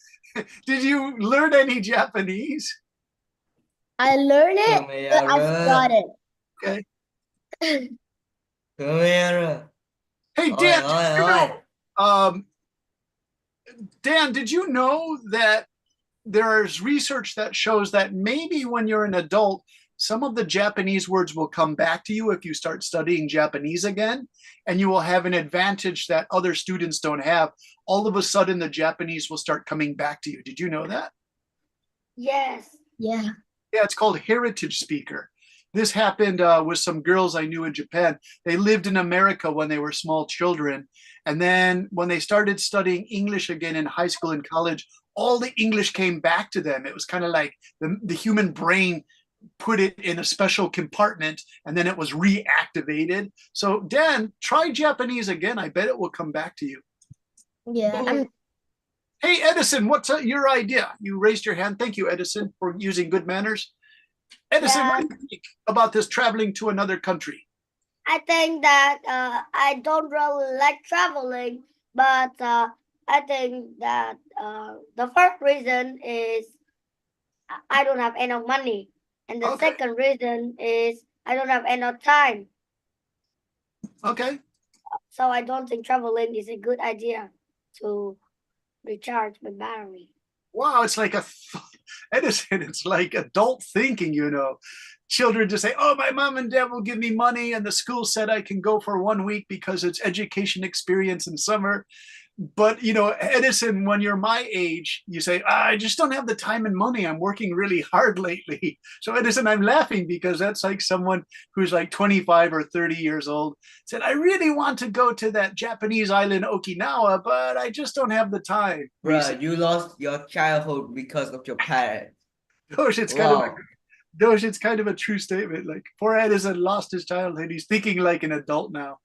did you learn any Japanese? I learned it, Come but I here. forgot it. Okay. Come here. Hey, Oi, Dan, oi, you oi. know, Dan, did you know that there's research that shows that maybe when you're an adult, some of the Japanese words will come back to you if you start studying Japanese again, and you will have an advantage that other students don't have. All of a sudden, the Japanese will start coming back to you. Did you know that? Yes. Yeah. Yeah, it's called heritage speaker. This happened with some girls I knew in Japan. They lived in America when they were small children. And then when they started studying English again in high school and college, all the English came back to them. It was kind of like the human brain put it in a special compartment and then it was reactivated. So, Dan, try Japanese again. I bet it will come back to you. Yeah. Hey, Edison, what's your idea? You raised your hand. Thank you, Edison, for using good manners. Edison, Yeah. what do you think about this traveling to another country? I think that I don't really like traveling, but I think that the first reason is I don't have enough money, and the Okay. second reason is I don't have enough time. Okay. So I don't think traveling is a good idea to recharge my battery. Wow, it's like Edison, it's like adult thinking, you know. Children just say, oh, my mom and dad will give me money, and the school said I can go for 1 week because it's education experience in summer. But, you know, Edison, when you're my age, you say, I just don't have the time and money. I'm working really hard lately. So, Edison, I'm laughing because that's like someone who's like 25 or 30 years old said, I really want to go to that Japanese island, Okinawa, but I just don't have the time. Bruh, you lost your childhood because of your parents. Gosh, it's kind of a true statement. Like poor Edison lost his childhood. He's thinking like an adult now.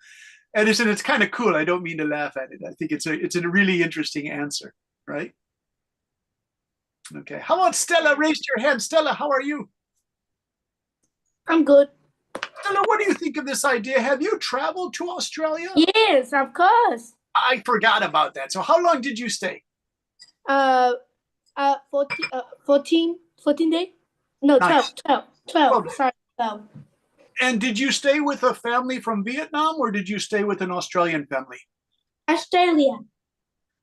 Edison, it's kind of cool. I don't mean to laugh at it. I think it's a really interesting answer, right? Okay. How about Stella? Raise your hand. Stella, how are you? I'm good. Stella, what do you think of this idea? Have you traveled to Australia? Yes, of course. I forgot about that. So how long did you stay? 14 days? No, Nice. 12. Sorry, 12. And did you stay with a family from Vietnam or did you stay with an Australian family? Australia.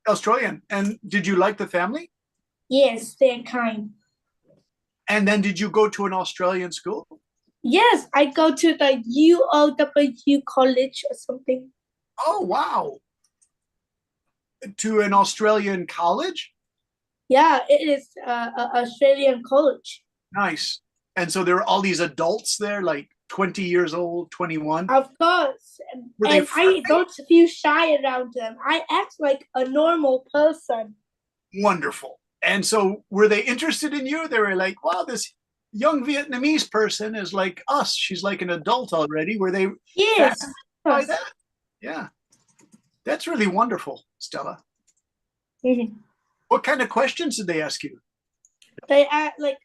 Australian. And did you like the family? Yes, they're kind. And then did you go to an Australian school? Yes, I go to the UOW college or something. Oh, wow. To an Australian college? Yeah, it is an Australian college. Nice. And so there are all these adults there, like 20 years old, 21. Of course. Were they And I friendly? don't feel shy around them. I act like a normal person. Wonderful. And so were they interested in you? They were like, wow, this young Vietnamese person is like us. She's like an adult already. Were they Yes. fascinated by that? Yeah. That's really wonderful, Stella. Mhm. What kind of questions did they ask you? They ask like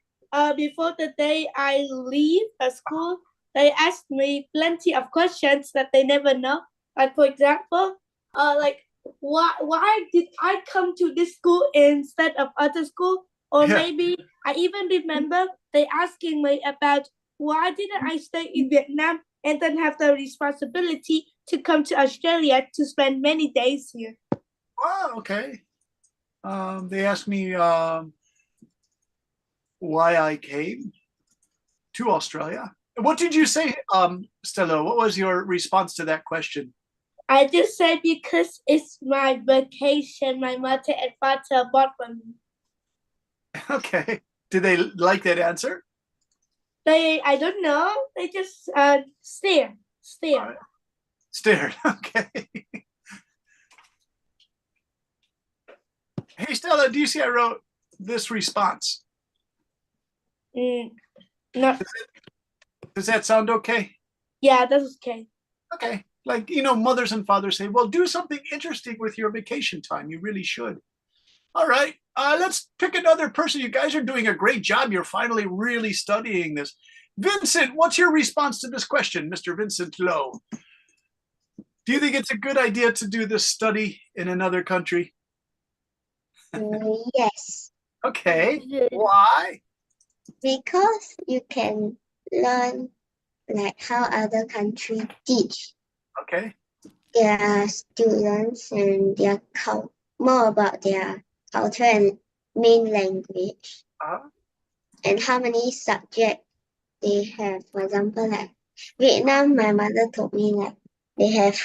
before the day I leave the school, they ask me plenty of questions that they never know. Like for example, like why did I come to this school instead of other school? Or Yeah. maybe I even remember they asking me about why didn't I stay in Vietnam and then have the responsibility to come to Australia to spend many days here. Oh, okay. They asked me why I came to Australia. What did you say, Stella? What was your response to that question? I just said because it's my vacation, my mother and father bought for me. Okay. Did they like that answer? I don't know. They just stare. Stared. Okay. Hey, Stella, do you see I wrote this response? No. Does that sound okay? Yeah, that's okay. Okay. Like, you know, mothers and fathers say, well, do something interesting with your vacation time. You really should. All right. Let's pick another person. You guys are doing a great job. You're finally really studying this. Vincent, what's your response to this question, Mr. Vincent Lowe? Do you think it's a good idea to do this study in another country? Yes, Okay. Why? because you can learn like how other countries teach Okay. their students and more about their culture and main language Uh, and how many subjects they have. For example, like Vietnam, my mother told me like they have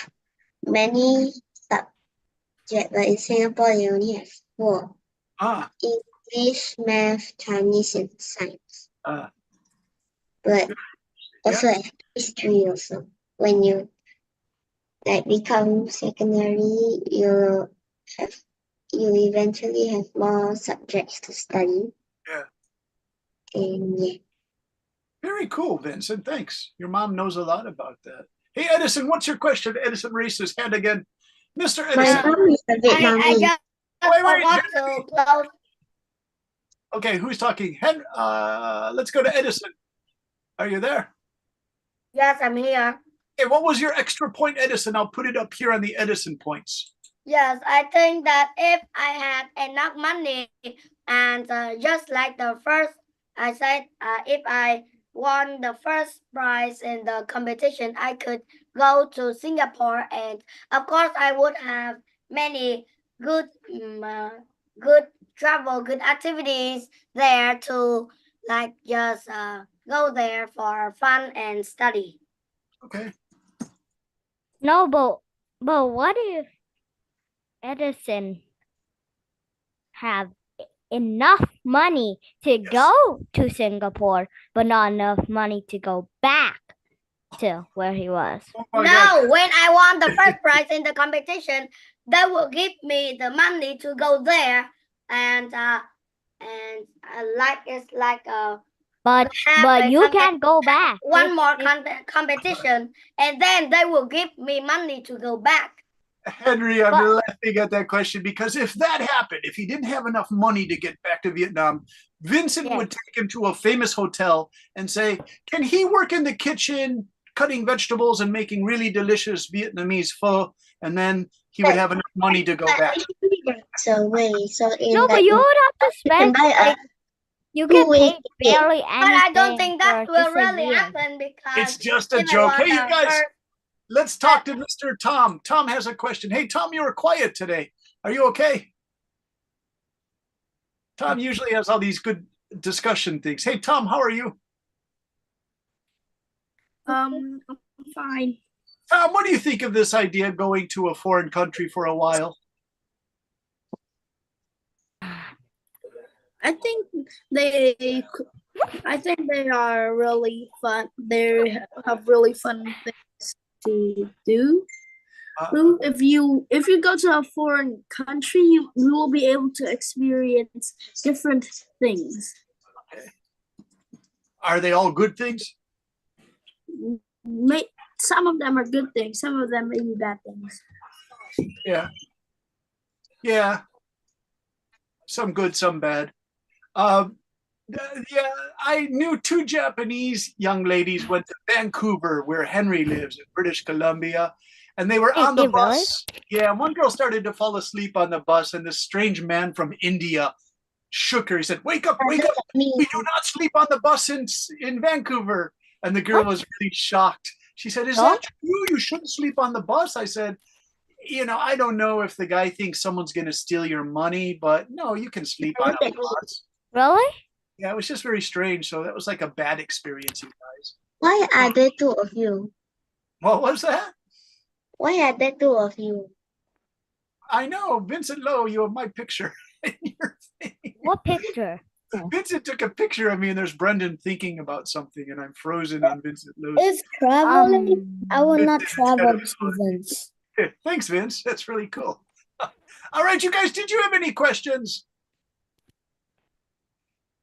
many subjects, but in Singapore they only have 4. ah, English, math, Chinese, and science. But Yeah. also like history also. When you like become secondary, you eventually have more subjects to study. Yeah. And yeah. Very cool, Vincent. Thanks. Your mom knows a lot about that. Hey, Edison, what's your question? Edison raised his hand again. Mr. My Edison. mom is a I Vietnamese. just Wait, forgot to close. Okay, who's talking? Let's go to Edison. Are you there? Yes, I'm here. Hey, what was your extra point, Edison? I'll put it up here on the Edison points. Yes, I think that if I had enough money and just like the first, I said if I won the first prize in the competition, I could go to Singapore, and of course I would have many good good travel, good activities there to like just go there for fun and study. Okay. No, but what if Edison have enough money to go to Singapore, but not enough money to go back to where he was? Oh my No, God. when I won the first prize in the competition, they will give me the money to go there, and like it's like But you can't go back. one more competition, and then they will give me money to go back. Henry, I'm laughing at that question because if that happened, if he didn't have enough money to get back to Vietnam, Vincent would take him to a famous hotel and say, can he work in the kitchen, cutting vegetables and making really delicious Vietnamese pho? And then he would have enough money to go back. So in No, but you would have to spend you can pay barely anything. But I don't think that for will just a really year. happen because It's just a if I joke. won Hey, you the guys, first- let's talk to Mr. Tom. Tom has a question. Hey, Tom, you were quiet today. Are you okay? Tom usually has all these good discussion things. Hey, Tom, how are you? I'm fine. Tom, what do you think of this idea going to a foreign country for a while? I think they are really fun. They have really fun things to do. If you go to a foreign country, you will be able to experience different things. Are they all good things? Some of them are good things. Some of them may be bad things. Yeah. Yeah. Some good, some bad. Yeah, I knew 2 Japanese young ladies went to Vancouver, where Henry lives in British Columbia, and they were on the bus. Yeah, one girl started to fall asleep on the bus, and this strange man from India shook her. He said, wake up, wake up. We do not sleep on the bus in Vancouver. And the girl was really shocked. She said, is that true? You shouldn't sleep on the bus. I said, I don't know if the guy thinks someone's going to steal your money, but no, you can sleep on a bus. Really? Yeah, it was just very strange. So that was like a bad experience, you guys. Why are there 2 of you? What was that? Why are there 2 of you? I know, Vincent Lowe, you have my picture in your thing. What picture? Vincent took a picture of me, and there's Brendan thinking about something, and I'm frozen on Vincent Lowe. It's traveling. I will not travel to Vince. Thanks, Vince. That's really cool. All right, you guys, did you have any questions?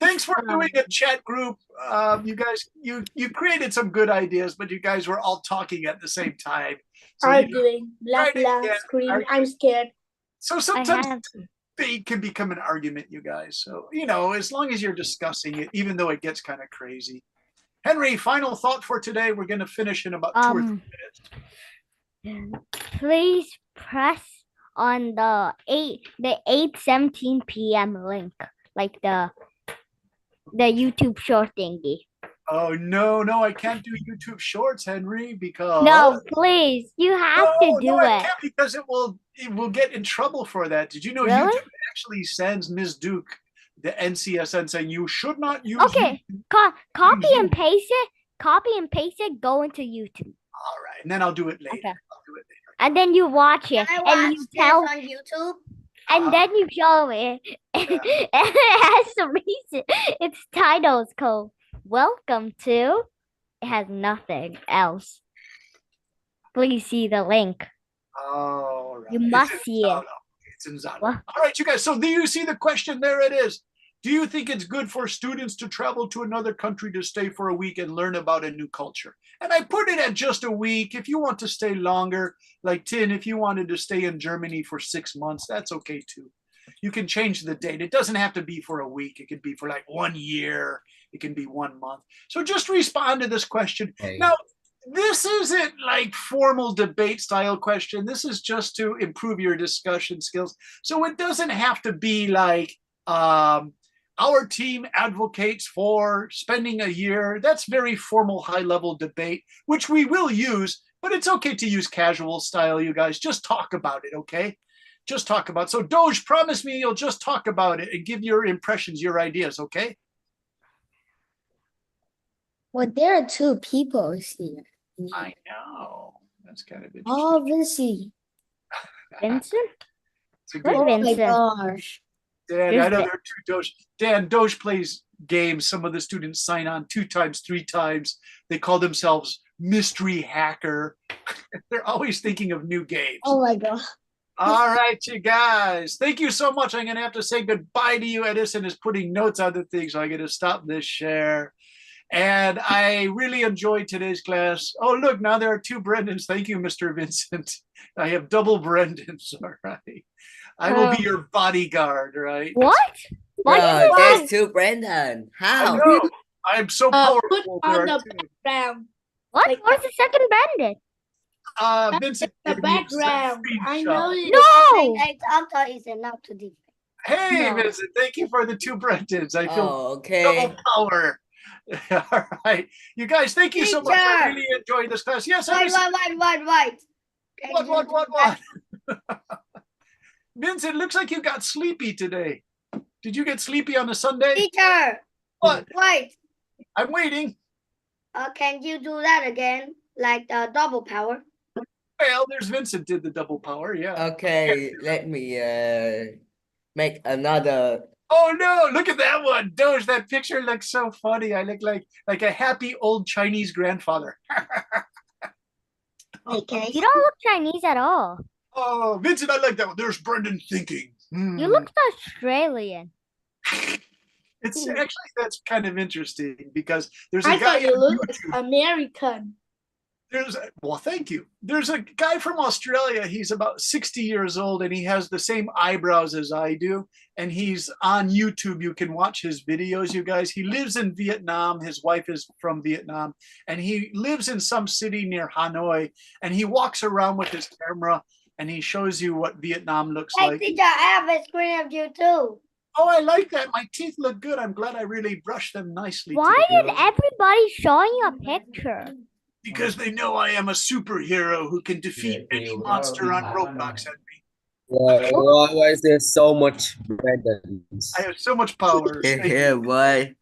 Thanks for doing a chat group. You guys, you created some good ideas, but you guys were all talking at the same time. So Arguing, blah blah, scream. I'm scared. So sometimes debate can become an argument, you guys. So, you know, as long as you're discussing it, even though it gets kind of crazy. Henry, final thought for today. We're going to finish in about 2 or 3 minutes. Please press on the 8:17 p.m. link, like the YouTube short thingy. Oh, no, I can't do YouTube Shorts, Henry, because No, please, you have to do I it. can't, because it will get in trouble for that. Did you know Really? YouTube actually sends Ms. Duke the NCSN saying you should not use Okay, YouTube. copy and paste it. Copy and paste it. Go into YouTube. All right, and then I'll do it later. Okay. I'll do it later. And then you watch it, Can I watch and you this tell, on YouTube? and then you show it. It has some reason. Its title's called "Welcome to." It has nothing else. Please see the link. All right. You must see it. It's in Zalo. What? All right, you guys. So do you see the question? There it is. Do you think it's good for students to travel to another country to stay for a week and learn about a new culture? And I put it at just a week. If you want to stay longer, like Tin, if you wanted to stay in Germany for 6 months, that's okay too. You can change the date. It doesn't have to be for a week. It could be for like 1 year. It can be 1 month. So just respond to this question. Okay. Now, this isn't like formal debate style question. This is just to improve your discussion skills. So it doesn't have to be like, our team advocates for spending a year. That's very formal, high-level debate, which we will use, but it's okay to use casual style, you guys. Just talk about it, okay? Just talk about it. So Doge, promise me you'll just talk about it and give your impressions, your ideas, okay? Well, there are 2 people here. I know. That's kind of interesting. Oh, Vinci. Vincent? It's a Where's good Oh my Vincent? gosh. Dan, Here's I know the- there are 2 Doge. Dan, Doge plays games. Some of the students sign on 2 times, 3 times. They call themselves mystery hacker. They're always thinking of new games. Oh my god. All right, you guys. Thank you so much. I'm going to have to say goodbye to you. Edison is putting notes on the thing, so I'm going to stop this share. And I really enjoyed today's class. Oh, look, now there are 2 Brendans. Thank you, Mr. Vincent. I have double Brendans, all right. I will be your bodyguard, right? What? Why No, do you there's want? 2 Brandon. I How? know. I'm so Put powerful. on There the are 2. background. What? like- Where's the second bandit? Vincent, The gave me a background. I screenshot. know it. No! 8 auto is enough to defend. Hey, No. Vincent, thank you for the 2 Brendans. I feel Oh, okay. double power. All right. You guys, thank you so much. I Teacher. really enjoyed this class. Yes, Wait. Edison. Can you do What? Vincent, looks like you got sleepy today. Did you get sleepy on a Sunday? Teacher, What? wait. I'm waiting. Can you do that again? Like the double power? Well, there's Vincent did the double power. Yeah. Okay, let me make another. Oh no, look at that one. Doge, that picture looks so funny. I look like a happy old Chinese grandfather. Wait, can I You don't look Chinese at all. Oh, Vincent, I like that one. There's Brendan thinking. You look Australian. It's actually, that's kind of interesting because there's a I guy thought you on looked YouTube. American. Well, thank you. There's a guy from Australia. He's about 60 years old and he has the same eyebrows as I do. And he's on YouTube. You can watch his videos, you guys. He lives in Vietnam. His wife is from Vietnam. And he lives in some city near Hanoi. And he walks around with his camera and he shows you what Vietnam looks Hey, like. teacher, I have a screen of you too. Oh, I like that. My teeth look good. I'm glad I really brushed them nicely. Why today. did everybody showing you a picture? Because they know I am a superhero who can defeat any monster on Roblox. Why is there so much Brandons? I have so much power. Yeah, boy.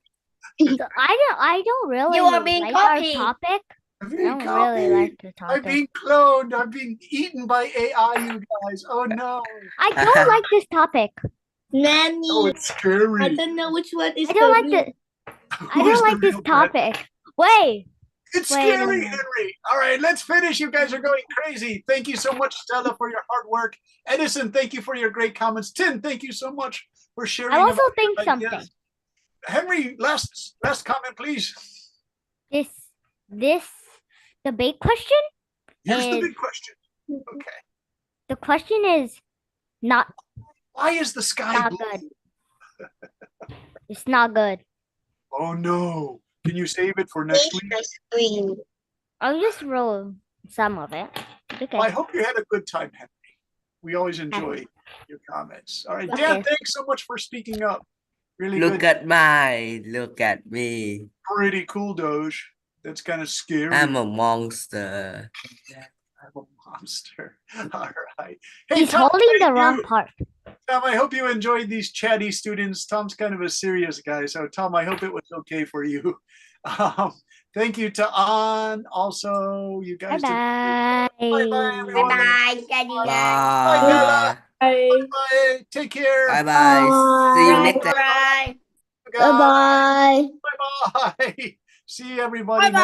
So I don't really You are being like copied. our topic. I'm I being don't really copied. like the I'm topic. being cloned. I'm being eaten by AI, you guys. Oh no. I don't like this topic. Nanny. Oh, it's scary. I don't know which one is I don't like real. the I Who's don't the like this real Brad? topic. Wait. It's Wait a scary, minute. Henry. All right, let's finish. You guys are going crazy. Thank you so much, Stella, for your hard work. Edison, thank you for your great comments. Tim, thank you so much for sharing. I also about your think ideas. something. Henry, last comment, please. This debate question. Here's the And- big question. Okay. The question is not Why is the sky Not blue? good. It's not good. Oh no. Can you save it for next Change week? my screen. I'll just roll some of it. Okay. Well, I hope you had a good time, Henry. We always enjoy your comments. All right, Dan, Okay. thanks so much for speaking up. Really Look good. at mine. Look at me. Pretty cool, Doge. That's kind of scary. I'm a monster. I'm a monster. All right. Hey, He's Tom, holding the thank wrong you. part. Tom, I hope you enjoyed these chatty students. Tom's kind of a serious guy, so Tom, I hope it was okay for you. Thank you to An. Also, you guys did. Bye-bye. Bye-bye, everyone. Bye, Daddy. Bye, Bye. Bella. Bye. Bye. Take care. Bye bye. See you Bye, next time. bye. Guys. Bye bye. Bye-bye. See everybody. Bye-bye.